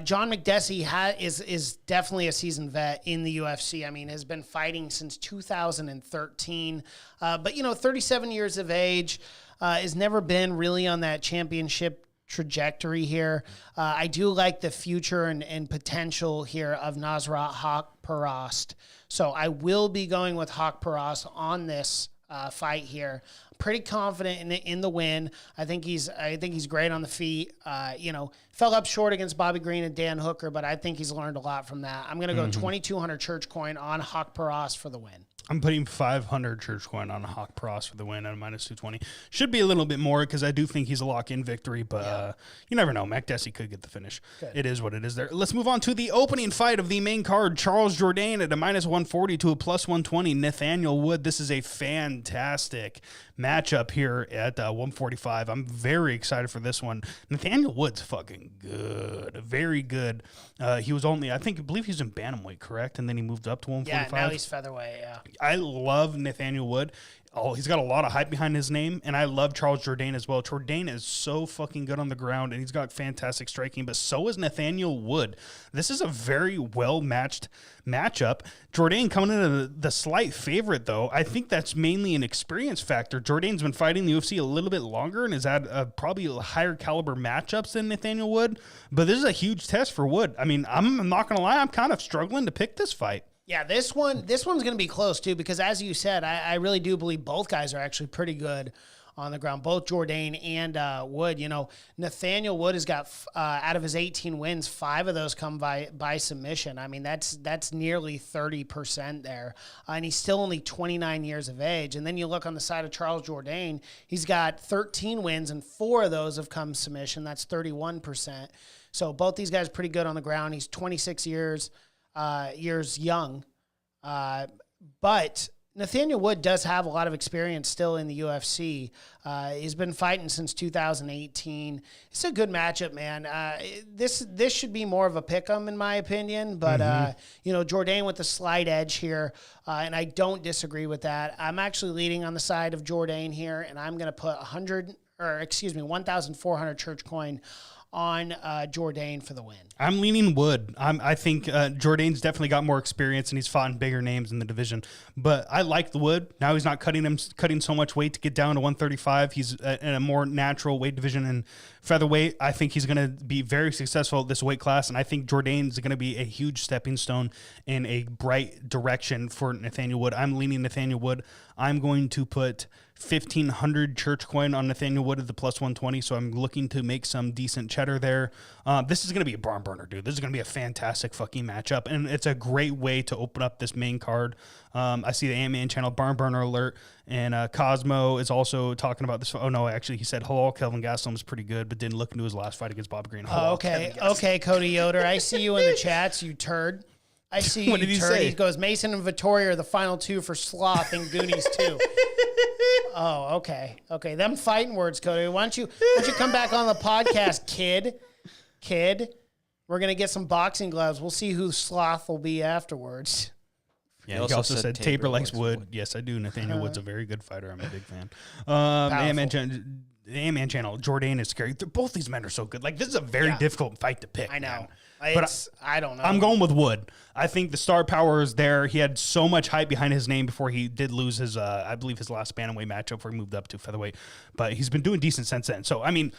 John Makdessi is definitely a seasoned vet in the UFC. I mean, has been fighting since 2013. But, 37 years of age, has never been really on that championship trajectory here. I do like the future and potential here of Nasrat Haqparast. So I will be going with Haqparast on this fight here. Pretty confident in the win. I think he's great on the feet. Fell up short against Bobby Green and Dan Hooker, but I think he's learned a lot from that. I'm going to go 2,200 church coin on Haqparast for the win. I'm putting 500 church coin on Haqparast for the win at -220. Should be a little bit more, because I do think he's a lock-in victory, but you never know. Makdessi could get the finish. Good. It is what it is there. Let's move on to the opening fight of the main card. Charles Jourdain at a -140 to a +120. Nathaniel Wood. This is a fantastic matchup here at 145. I'm very excited for this one. Nathaniel Wood's fucking good. Very good. He was only, I believe he was in bantamweight, correct? And then he moved up to 145. Yeah, now he's featherweight, yeah. I love Nathaniel Wood. Oh, he's got a lot of hype behind his name, and I love Charles Jourdain as well. Jourdain is so fucking good on the ground, and he's got fantastic striking, but so is Nathaniel Wood. This is a very well-matched matchup. Jourdain coming in as the slight favorite, though. I think that's mainly an experience factor. Jourdain's been fighting the UFC a little bit longer and has had probably higher caliber matchups than Nathaniel Wood, but this is a huge test for Wood. I mean, I'm not going to lie, I'm kind of struggling to pick this fight. Yeah, this one's going to be close, too, because as you said, I really do believe both guys are actually pretty good on the ground, both Jourdain and Wood. Nathaniel Wood has got, out of his 18 wins, 5 of those come by submission. I mean, that's nearly 30% there. And he's still only 29 years of age. And then you look on the side of Charles Jourdain, he's got 13 wins, and 4 of those have come submission. That's 31%. So both these guys are pretty good on the ground. He's 26 years young. But Nathaniel Wood does have a lot of experience still in the UFC. He's been fighting since 2018. It's a good matchup, man. This should be more of a pick'em in my opinion, but Jourdain with the slight edge here, and I don't disagree with that. I'm actually leading on the side of Jourdain here, and I'm going to put 1,400 church coin on Jourdain for the win. I'm leaning Wood. I think Jourdain's definitely got more experience and he's fought in bigger names in the division. But I like the Wood. Now he's not cutting so much weight to get down to 135. He's in a more natural weight division and featherweight. I think he's going to be very successful at this weight class, and I think Jourdain's going to be a huge stepping stone in a bright direction for Nathaniel Wood. I'm leaning Nathaniel Wood. I'm going to put 1,500 church coin on Nathaniel Wood at the plus 120, so I'm looking to make some decent cheddar there. This is going to be a barn burner, dude. This is going to be a fantastic fucking matchup, and it's a great way to open up this main card. I see the AMAN channel barn burner alert, and Cosmo is also talking about this. Oh, no, actually, he said, hello, Kelvin Gastelum is pretty good, but didn't look into his last fight against Bob Green. Oh, okay, Cody Yoder. I see you in the chats, you turd. I see you, What did he turd. say? He goes, Mason and Vittori are the final two for Sloth and Goonies 2. Oh, okay. Okay, them fighting words, Cody. Why don't you come back on the podcast, kid? We're going to get some boxing gloves. We'll see who Sloth will be afterwards. Yeah, he also said Tabor likes Wood. Yes, I do. Nathaniel Wood's a very good fighter. I'm a big fan. The AMAN channel, Jourdain is scary. Both these men are so good. Like, this is a very difficult fight to pick. I know. Man. I don't know. I'm going with Wood. I think the star power is there. He had so much hype behind his name before he did lose his, I believe, his last bantamweight matchup before he moved up to featherweight. But he's been doing decent since then. So, I mean,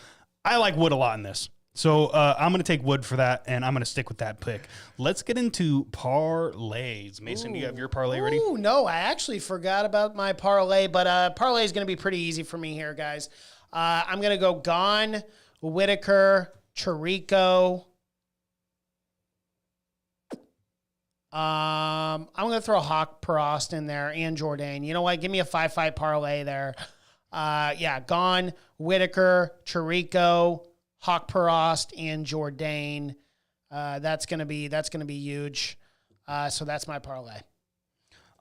I like Wood a lot in this. So I'm going to take Wood for that, and I'm going to stick with that pick. Let's get into parlays. Mason, do you have your parlay ready? Oh, no, I actually forgot about my parlay, but parlay is going to be pretty easy for me here, guys. I'm going to go Gane, Whittaker, Chirico. I'm going to throw Hawk Prost in there and Jourdain. You know what? Give me a 5-5 parlay there. Gane, Whittaker, Chirico, Hawk Prost, and Jourdain. That's gonna be huge. So that's my parlay.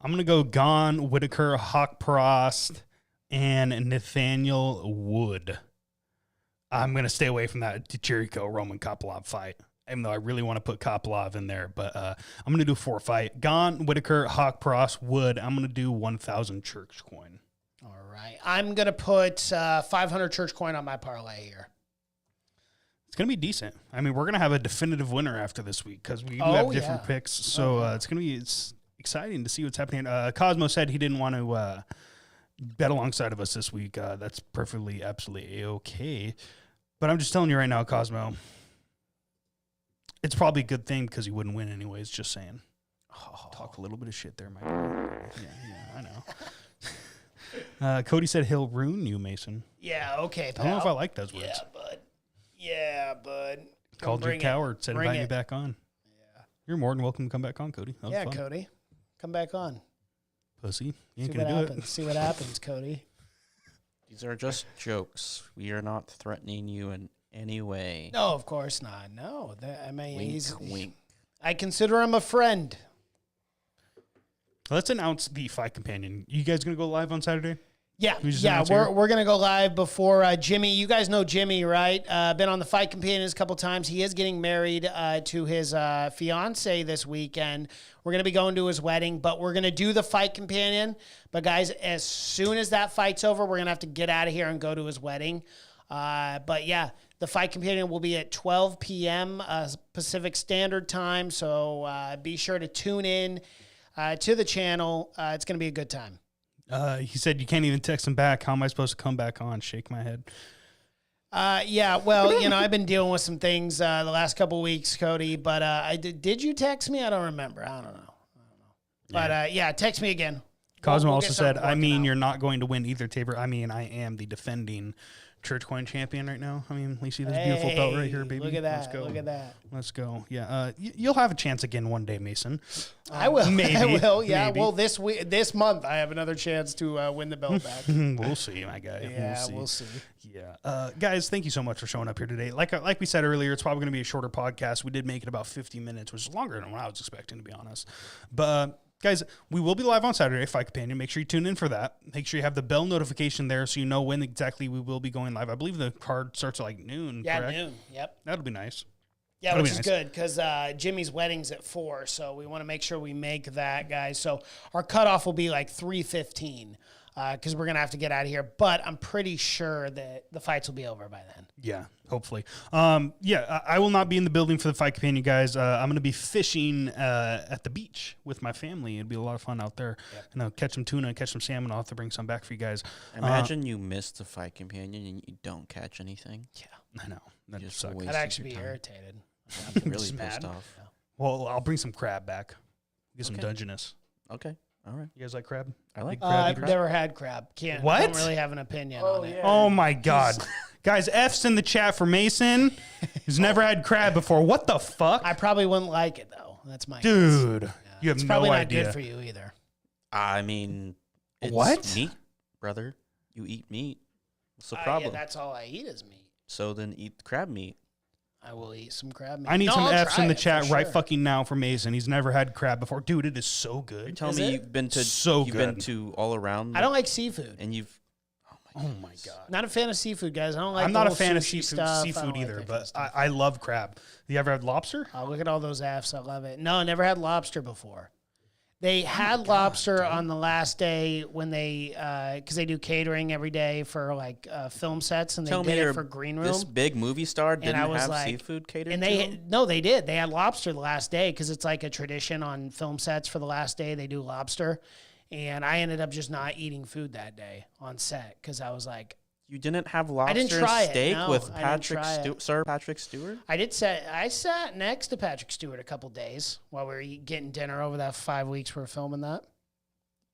I'm gonna go Gane, Whittaker, Hawk Prost, and Nathaniel Wood. I'm gonna stay away from that Chirico Roman Kopylov fight, even though I really want to put Kopylov in there. But I'm gonna do 4 fight: Gane, Whittaker, Hawk Prost, Wood. I'm gonna do 1,000 church coin. All right, I'm gonna put 500 church coin on my parlay here. It's going to be decent. I mean, we're going to have a definitive winner after this week because we do have different picks. So it's going to be exciting to see what's happening. Cosmo said he didn't want to bet alongside of us this week. That's perfectly, absolutely A-okay. But I'm just telling you right now, Cosmo, it's probably a good thing because he wouldn't win anyways, just saying. Talk a little bit of shit there, my guy. Yeah, I know. Cody said he'll ruin you, Mason. Yeah, okay, pal. I don't know if I like those words. Yeah, bud. Called you a coward, said invite you back on. Yeah. You're more than welcome to come back on, Cody. Yeah, fun. Cody. Come back on. Pussy. You ain't See going to do happens. it. See what happens, Cody. These are just jokes. We are not threatening you in any way. No, of course not. No. Wink, wink. I consider him a friend. Let's announce the fight companion. You guys going to go live on Saturday? Yeah, we're going to go live before Jimmy. You guys know Jimmy, right? Been on the Fight Companions a couple times. He is getting married to his fiance this weekend. We're going to be going to his wedding, but we're going to do the Fight Companion. But, guys, as soon as that fight's over, we're going to have to get out of here and go to his wedding. But, yeah, the Fight Companion will be at 12 p.m. Pacific Standard Time, so be sure to tune in to the channel. It's going to be a good time. He said you can't even text him back. How am I supposed to come back on? Shake my head. Yeah, well, I've been dealing with some things the last couple of weeks, Cody, but did you text me? I don't remember. I don't know. But, text me again. Cosmo We'll also said, I mean, out. you're not going to win either, Tabor. I mean, I am the defending church coin champion right now. I mean, you see this beautiful belt right here, baby. Look at that. Let's go. Look at that. Let's go. Yeah. You'll have a chance again one day, Mason. I will. Maybe. I will. Yeah. Maybe. Well, this month I have another chance to win the belt back. We'll see, my guy. Yeah, we'll see. Yeah. Guys, thank you so much for showing up here today. Like we said earlier, it's probably going to be a shorter podcast. We did make it about 50 minutes, which is longer than what I was expecting, to be honest. But guys, we will be live on Saturday, Fight Companion. Make sure you tune in for that. Make sure you have the bell notification there so you know when exactly we will be going live. I believe the card starts at like noon, Yeah, correct? noon. Yep. That'll be nice. Yeah, That'll which be is nice. good because Jimmy's wedding's at 4, so we want to make sure we make that, guys. So our cutoff will be like 3:15 because we're going to have to get out of here. But I'm pretty sure that the fights will be over by then. Yeah, hopefully. I will not be in the building for the Fight Companion, guys. I'm going to be fishing at the beach with my family. It'd be a lot of fun out there. Yep. And I'll catch some tuna, catch some salmon. I'll have to bring some back for you guys. Imagine you miss the Fight Companion and you don't catch anything. I know. That Just sucks. wait. I'd Wasted actually be your time. irritated. I'm really Just pissed mad. off. Well, I'll bring some crab back. Get some Okay. Dungeness. Okay. All right. You guys like crab? I like Big crab I've eater? never had crab. Can't. What? Don't really have an opinion on it. Oh my God. Guys, F's in the chat for Mason. He's never had crab before. What the fuck? I probably wouldn't like it though. That's my guess. Dude, you have It's no probably not idea. good for you either. I mean, it's What? meat, brother. You eat meat. What's the Yeah, problem? that's all I eat is meat. So then eat crab meat. I will eat some crab meat. I need No, some I'll F's try in the it for chat right sure. fucking now for Mason. He's never had crab before. Dude, it is so You're good. telling Is me it? you've been to So you've been good. to all around. I don't like seafood. And you've. Oh my God. Not a fan of seafood, guys. I don't like. I'm the not a whole fan of sushi seafood, stuff. I don't like either, that kind of but stuff. I love crab. You ever had lobster? Oh, look at all those F's. I love it. No, I never had lobster before. They had lobster on the last day when they, because they do catering every day for like film sets, and they Tell me did it you're for green room. This big movie star didn't I was have like- seafood catered And to they him? no, they did. They had lobster the last day because it's like a tradition on film sets for the last day they do lobster. And I ended up just not eating food that day on set because I was like, You didn't have lobster didn't and try it, steak no, with I didn't Patrick try it. Sir Patrick Stewart? I sat next to Patrick Stewart a couple days while we were getting dinner over that 5 weeks we were filming that.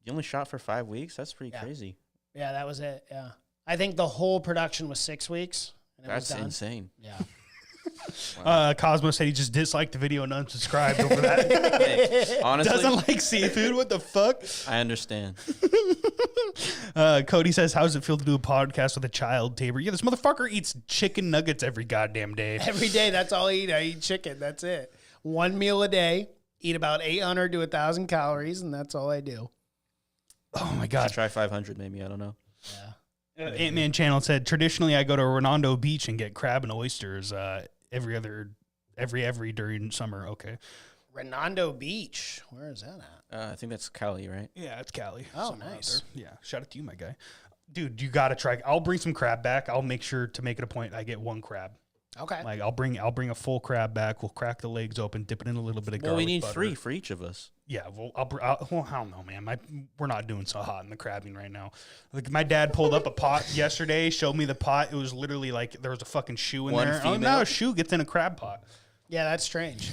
You only shot for 5 weeks? That's pretty Yeah. crazy. Yeah, that was it. Yeah, I think the whole production was 6 weeks. And it That's was done. insane. Yeah. Cosmo said he just disliked the video and unsubscribed over that. Hey, honestly, Doesn't like seafood. What the fuck? I understand. Cody says, "How does it feel to do a podcast with a child, Tabor?" Yeah, this motherfucker eats chicken nuggets every goddamn day. Every day, that's all I eat. I eat chicken. That's it. One meal a day. Eat about 800 to 1,000 calories, and that's all I do. Oh my I god. try 500 maybe. I don't know. Yeah. Ant-Man channel said, "Traditionally, I go to Redondo Beach and get crab and oysters every during summer." Okay. Redondo Beach. Where is that at? I think that's Cali, right? Yeah, it's Cali. Oh, Somewhere out nice. there. Yeah, shout out to you, my guy. Dude, you gotta try. I'll bring some crab back. I'll make sure to make it a point I get one crab. Okay. Like I'll bring a full crab back. We'll crack the legs open, dip it in a little bit of Well, garlic we need butter. 3 for each of us. Yeah, well, well, I don't know, man. We're not doing so hot in the crabbing right now. Like my dad pulled up a pot yesterday, showed me the pot. It was literally like there was a fucking shoe in One there. Oh, female? now a shoe gets in a crab pot. Yeah, that's strange.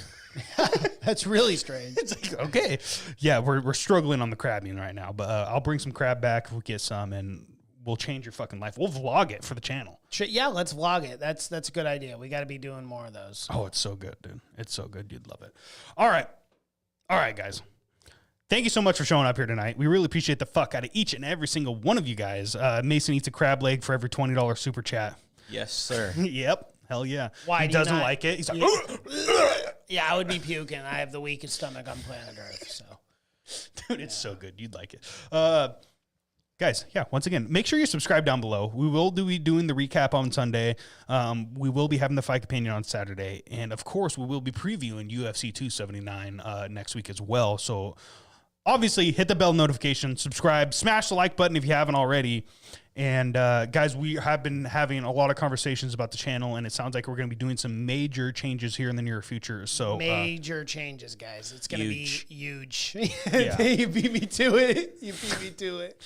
That's really strange. It's like, okay, yeah, we're struggling on the crabbing right now, but I'll bring some crab back. We'll get some, and we'll change your fucking life. We'll vlog it for the channel. Yeah, let's vlog it. That's a good idea. We got to be doing more of those. Oh, it's so good, dude. It's so good. You'd love it. All right, guys. Thank you so much for showing up here tonight. We really appreciate the fuck out of each and every single one of you guys. Mason eats a crab leg for every $20 super chat. Yes, sir. Yep. Hell yeah. Why he do you doesn't not- like it. He's like, Yeah, I would be puking. I have the weakest stomach on planet Earth. So, dude, it's so good. You'd like it. Guys, yeah, once again, make sure you subscribe down below. We will be doing the recap on Sunday. We will be having the Fight Companion on Saturday. And, of course, we will be previewing UFC 279 next week as well. So, obviously, hit the bell notification, subscribe, smash the like button if you haven't already. And, guys, we have been having a lot of conversations about the channel, and it sounds like we're going to be doing some major changes here in the near future. So major changes, guys. It's going to be huge. Yeah. You beat me to it. You beat me to it.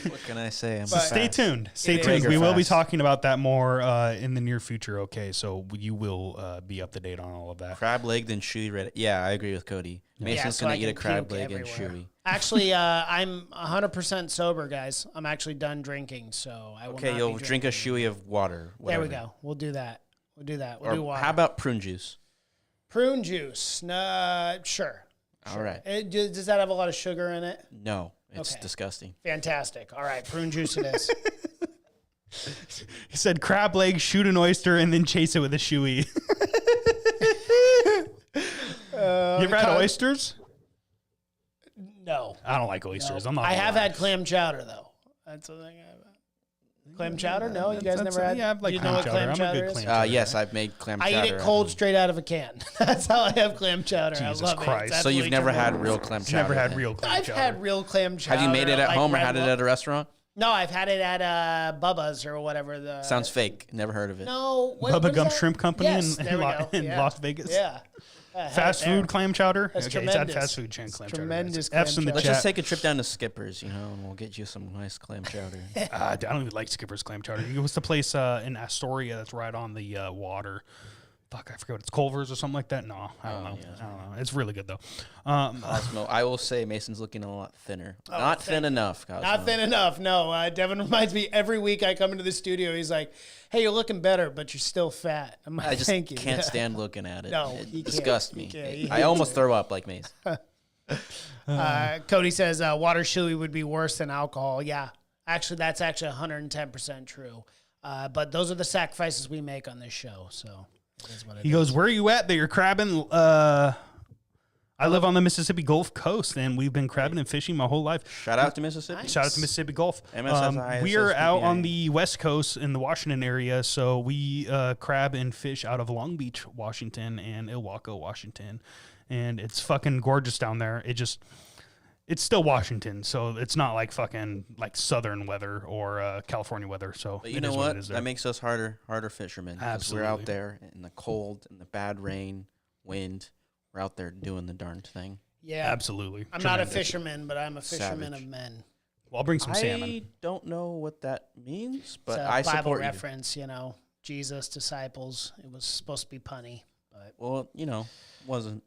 What can I say? I'm stay fast. tuned. Stay It tuned. is. We will be Fast. talking about that more in the near future. Okay, so you will be up to date on all of that. Crab legged and chewy red. Yeah, I agree with Cody. Mason's so I gonna eat a can crab puke leg and everywhere. chewy. Actually, I'm 100% sober, guys. I'm actually done drinking, so I will Okay, not you'll be drink a drinking. shoey of water. There we whatever. go. We'll do that. We'll do that. We'll Or do water. how about prune juice? Prune juice? Sure. All right. Does that have a lot of sugar in it? No, it's Okay. disgusting. Fantastic. All right, prune juice it is. He said crab leg, shoot an oyster, and then chase it with a shoey. You ever had oysters? No. I don't like oysters. No. I'm not. I gonna have lie. had clam chowder, though. That's the thing I have. Clam chowder? No, you guys never had? Yeah, I've like you clam know what chowder. clam I'm a chowder good is? clam chowder. Yes, I've made clam I chowder. eat it cold straight out of a can. That's how I have clam chowder. Jesus I love Christ. it. It's So you've absolutely never had tremendous. real clam chowder? Never had then? real clam I've chowder. had real clam chowder. Have you made it at like home or Red had it Bull. at a restaurant? No, I've had it at Bubba's or whatever. The Sounds fake. Never heard of it. No. What Bubba is Gump that? Shrimp Company Yes, in there we go. in Las Vegas. Yeah. I had Fast it there. food clam chowder. That's Okay, it's had tremendous. fast food clam It's chowder. tremendous F's in clam the chowder. Let's chat. just take a trip down to Skipper's, and we'll get you some nice clam chowder. I don't even like Skipper's clam chowder. It was the place in Astoria that's right on the water. Fuck, I forget what it's Culver's or something like that. No, I don't know. yeah. I don't know. It's really good though. Cosmo, I will say Mason's looking a lot thinner. Not thin enough, Cosmo. Not thin enough. No, Devin reminds me every week I come into the studio. He's like, "Hey, you're looking better, but you're still fat." I'm like, I just "Thank you." can't stand looking at it. No, it you can't. disgusts You me. can't. You I almost throw up like Mason. Cody says water chili would be worse than alcohol. Yeah, actually, that's actually 110% true. But those are the sacrifices we make on this show. So that's what it He is. goes, "Where are you at that you're crabbing?" I live on the Mississippi Gulf Coast, and we've been crabbing and fishing my whole life. Shout out to Mississippi. Shout out to Mississippi Gulf. MSSI, We are out on SSPPA. the West Coast in the Washington area, so we crab and fish out of Long Beach, Washington, and Ilwaco, Washington, and it's fucking gorgeous down there. It's still Washington, so it's not like fucking like southern weather or California weather. So But you it know is what? it is there. That makes us harder fishermen. 'Cause we're out Absolutely. there in the cold, in the bad rain, wind. We're out there doing the darn thing. Yeah, Absolutely. I'm not a Tremendous. fisherman, but I'm a fisherman Savage. of men. Well, I'll bring some I salmon. don't know what that means, but It's a I Bible support you. reference, Jesus, disciples. It was supposed to be punny, but Well, wasn't.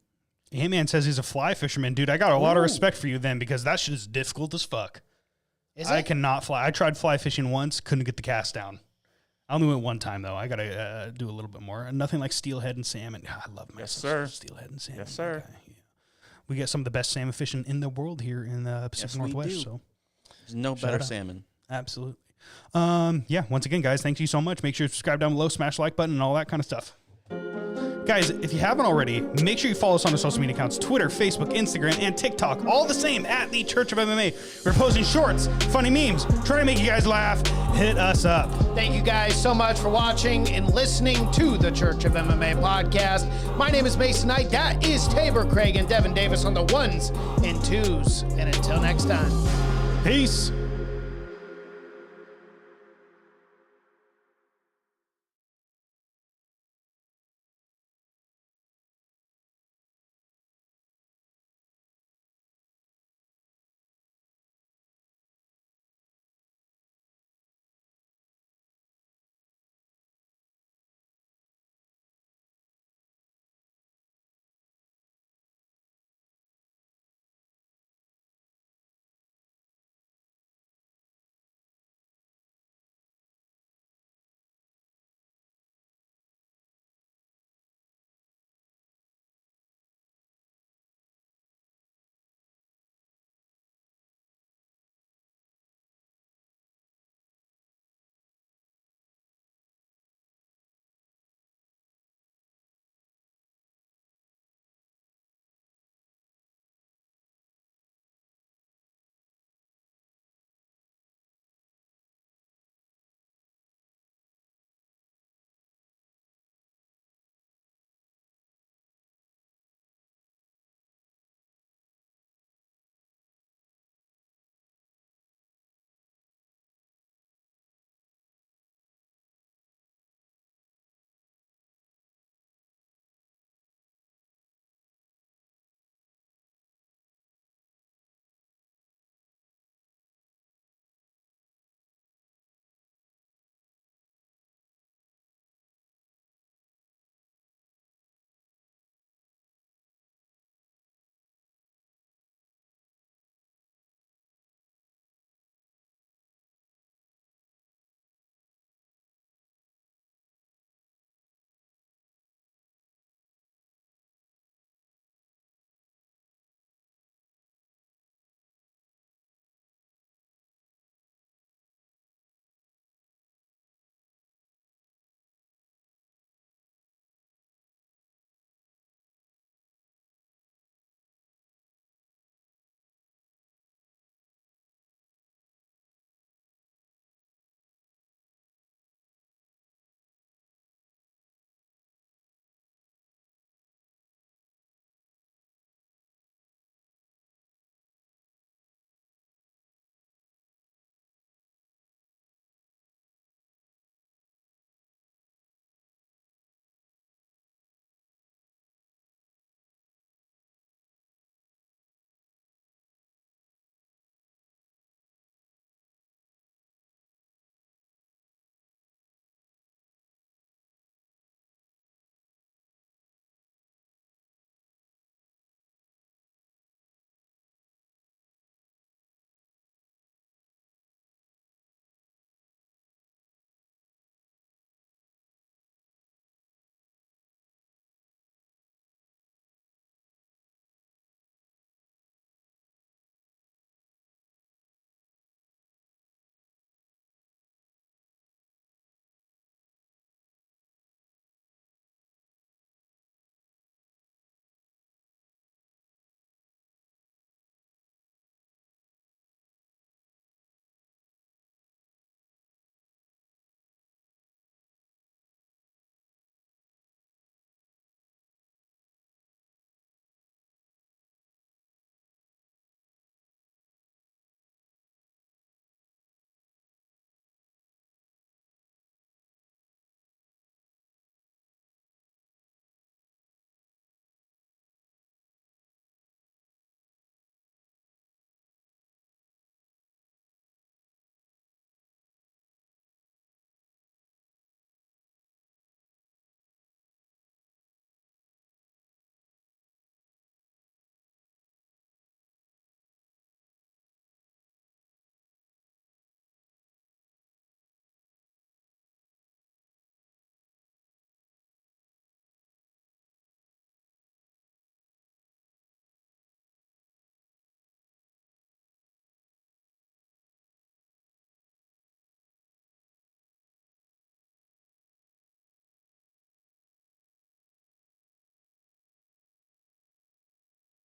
Hey-Man says he's a fly fisherman. Dude, I got a lot of respect for you then, because that shit is difficult as fuck. is I it? cannot fly. I tried fly fishing once, couldn't get the cast down. I only went one time, though. I got to do a little bit more. Nothing like steelhead and salmon. I love my steelhead and salmon. Yes, sir. Okay, yeah. We get some of the best salmon fishing in the world here in the Pacific Yes, we Northwest. do. So, There's no better out. salmon. absolutely. Yeah, once again, guys, thank you so much. Make sure you subscribe down below, smash the like button, and all that kind of stuff. Guys, if you haven't already, make sure you follow us on our social media accounts, Twitter, Facebook, Instagram, and TikTok, all the same at the Church of MMA. We're posting shorts, funny memes, trying to make you guys laugh. Hit us up. Thank you guys so much for watching and listening to the Church of MMA podcast. My name is Mason Knight. That is Tabor Craig and Devin Davis on the ones and twos. And until next time. Peace.